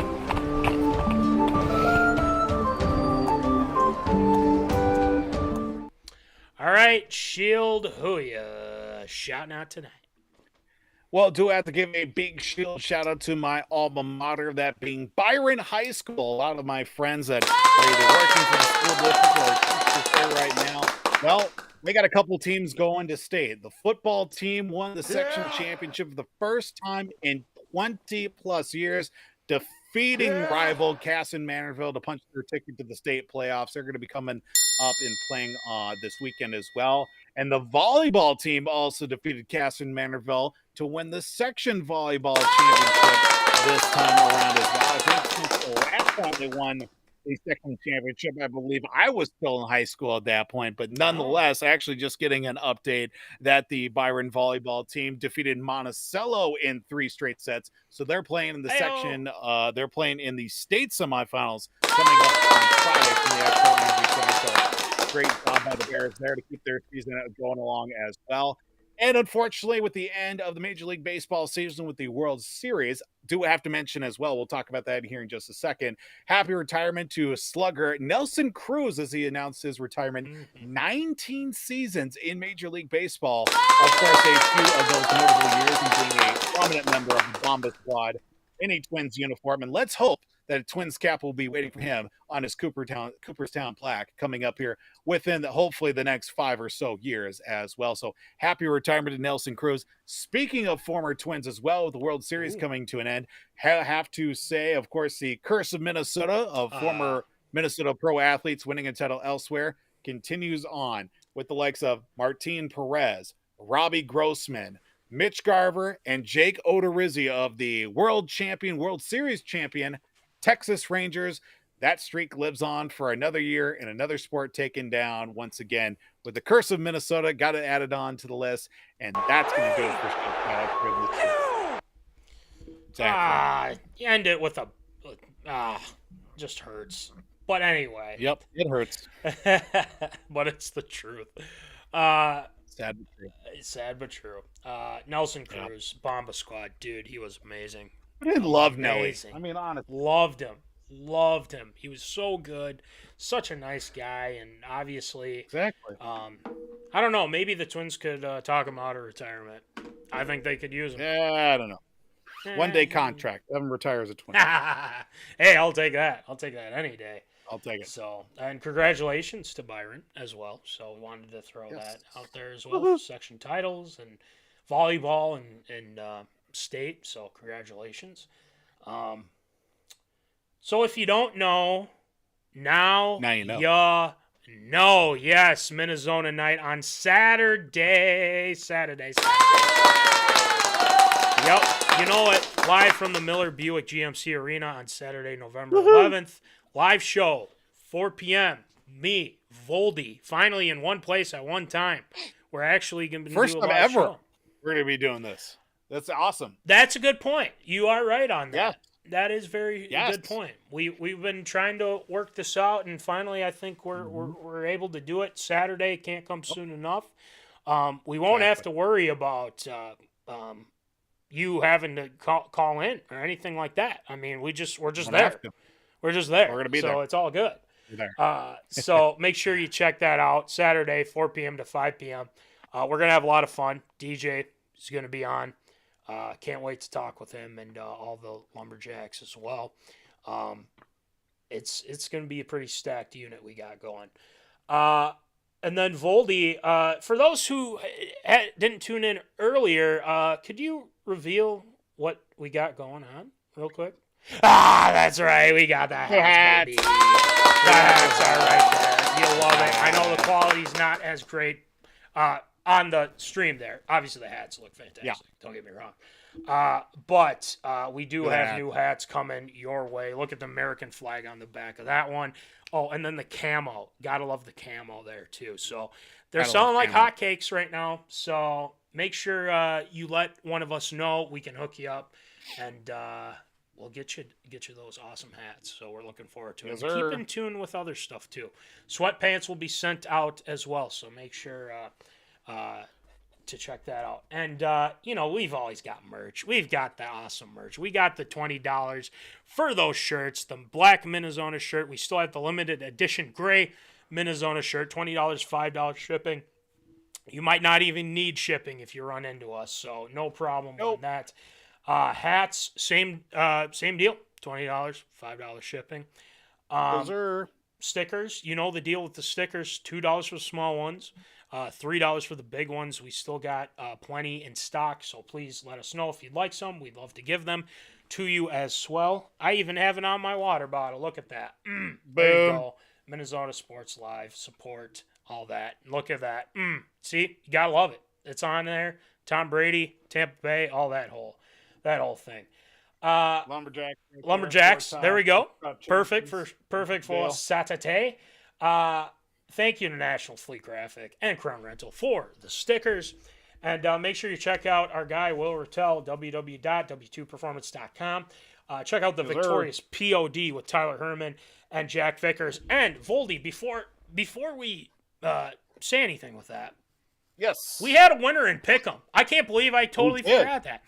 All right, Shield, who you shouting out tonight? Well, do have to give a big Shield shout out to my alma mater, that being Byron High School. A lot of my friends that are either working for the school district or teachers there right now. Well, they got a couple teams going to state. The football team won the section championship for the first time in 20 plus years, defeating rival Casson Manorville to punch their ticket to the state playoffs. They're going to be coming up and playing this weekend as well. And the volleyball team also defeated Casson Manorville to win the section volleyball championship this time around as well. I think since the last time they won the section championship, I believe I was still in high school at that point. But nonetheless, actually just getting an update that the Byron volleyball team defeated Monticello in 3 straight sets. So they're playing in the section. They're playing in the state semifinals coming up on Friday from the Expo Energy Center. So great job by the Bears there to keep their season going along as well. And unfortunately, with the end of the Major League Baseball season with the World Series, do have to mention as well, we'll talk about that here in just a second, happy retirement to slugger Nelson Cruz as he announced his retirement. 19 seasons in Major League Baseball. Of course, a few of those notable years and being a prominent member of the Bomba Squad in a Twins uniform. And let's hope that a Twins cap will be waiting for him on his Cooperstown plaque coming up here within hopefully the next 5 or so years as well. So happy retirement to Nelson Cruz. Speaking of former Twins as well, with the World Series coming to an end, have to say, of course, the curse of Minnesota of former Minnesota pro athletes winning a title elsewhere continues on with the likes of Martin Perez, Robbie Grossman, Mitch Garver, and Jake Odorizzi of the World Series champion Texas Rangers. that streak lives on for another year and another sport taken down once again with the curse of Minnesota. Got it added on to the list, and that's going to do it for Shanepinto. Exactly. You end it with a just hurts. But anyway. Yep, it hurts. But it's the truth. Sad but true. Sad but true. Nelson Cruz, Bomba Squad, dude, he was amazing. I did love Nelly. I mean, honestly. Loved him. He was so good. Such a nice guy, and obviously, exactly. I don't know. Maybe the Twins could talk him out of retirement. I think they could use him. Yeah, I don't know. 1 day contract. Have him retire as a Twin. Hey, I'll take that. I'll take that any day. I'll take it. So, and congratulations to Byron as well. So, wanted to throw that out there as well. Section titles and volleyball and state. So, congratulations. So, if you don't know, now you know. Yes, MinneZona night on Saturday. Yep, you know it. Live from the Miller Buick GMC Arena on Saturday, November 11th. Live show, 4 p.m. Me, Voldy, finally in one place at one time. We're actually going to do a live show. First time ever we're going to be doing this. That's awesome. That's a good point. You are right on that. Yeah. That is very good point. We've been trying to work this out, and finally I think we're able to do it. Saturday can't come soon enough. We won't have to worry about you having to call in or anything like that. I mean, we're just there. We're just there. We're gonna be there. So it's all good. There. So make sure you check that out. Saturday, 4 p.m. to 5 p.m. We're gonna have a lot of fun. DJ is gonna be on. Can't wait to talk with him and all the lumberjacks as well. It's gonna be a pretty stacked unit we got going. And then Voldy, for those who didn't tune in earlier, could you reveal what we got going on real quick? That's right. We got the hats. The hats are right there. You'll love it. I know the quality's not as great on the stream there. Obviously, the hats look fantastic. Yeah. Don't get me wrong. But we do have new hats coming your way. Look at the American flag on the back of that one. Oh, and then the camo. Gotta love the camo there, too. So they're selling like hotcakes right now. So make sure you let one of us know. We can hook you up. And we'll get you those awesome hats. So we're looking forward to it. Keep in tune with other stuff, too. Sweatpants will be sent out as well. So make sure to check that out. And, we've always got merch. We've got the awesome merch. We got the $20 for those shirts. The black MinneZona shirt. We still have the limited edition gray MinneZona shirt. $20, $5 shipping. You might not even need shipping if you run into us. So no problem with that. Hats, same deal. $20, $5 shipping. Those are stickers. You know the deal with the stickers. $2 for the small ones. $3 for the big ones. We still got plenty in stock, so please let us know if you'd like some. We'd love to give them to you as well. I even have it on my water bottle. Look at that. Boom. There you go. MinneZona Sports Live support, all that. Look at that. See, you gotta love it. It's on there. Tom Brady, Tampa Bay, all that whole thing. Lumberjacks. There we go. Perfect for Saturday. Thank you to National Fleet Graphic and Crown Rental for the stickers. And make sure you check out our guy, Will Rattel, www.w2performance.com. Check out the Victorious P.O.D. with Tyler Hermann and Jack Vickers. And Voldy, before we say anything with that, yes, we had a winner in Pick'em. I can't believe I totally forgot that.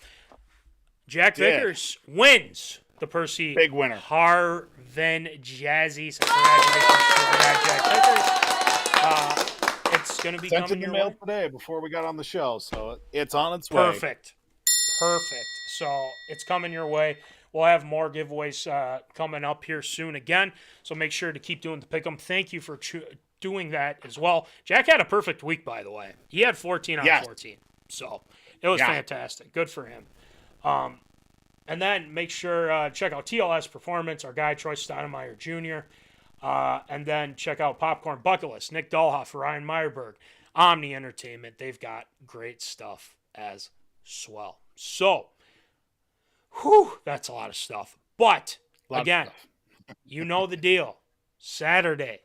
Jack Vickers wins the Percy big winner Harvin Jazzy. So congratulations to that, Jack Vickers. It's going to be coming your way today before we got on the show, so it's on its way. Perfect. So it's coming your way. We'll have more giveaways coming up here soon again, so make sure to keep doing the Pick'em. Thank you for doing that as well. Jack had a perfect week, by the way. He had 14 on 14, so it was fantastic. Good for him. And then make sure check out TLS Performance, our guy Troy Steinemeyer Jr., and then check out Popcorn Bucket List, Nick Dahlhoff, Ryan Meyerberg, Omni Entertainment. They've got great stuff as well. So, that's a lot of stuff. But, again, You know the deal. Saturday,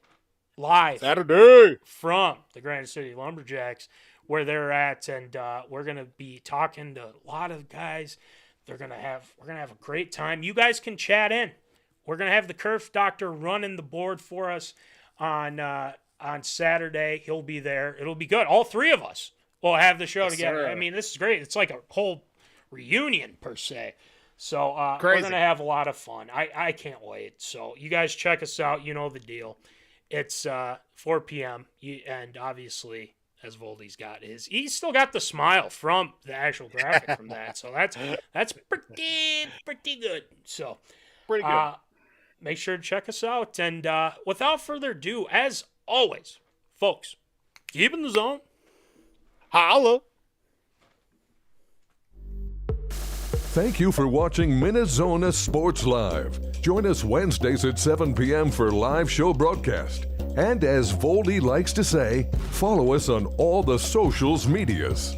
live Saturday from the Granitecitylumberjacks, where they're at, and we're gonna be talking to a lot of guys. We're gonna have a great time. You guys can chat in. We're gonna have the Kerf Doctor running the board for us on Saturday. He'll be there. It'll be good. All three of us will have the show together. Sir. I mean, this is great. It's like a whole reunion per se. So we're Crazy. going to have a lot of fun. I can't wait. So you guys check us out. You know the deal. It's 4 p.m. And obviously, as Voldy's got he's still got the smile from the actual graphic from that. So that's pretty good. So pretty good. Make sure to check us out. And without further ado, as always, folks, keep in the zone. Holla. Thank you for watching MinneZona Sports Live. Join us Wednesdays at 7 p.m. for live show broadcast. And as Voldy likes to say, follow us on all the socials medias.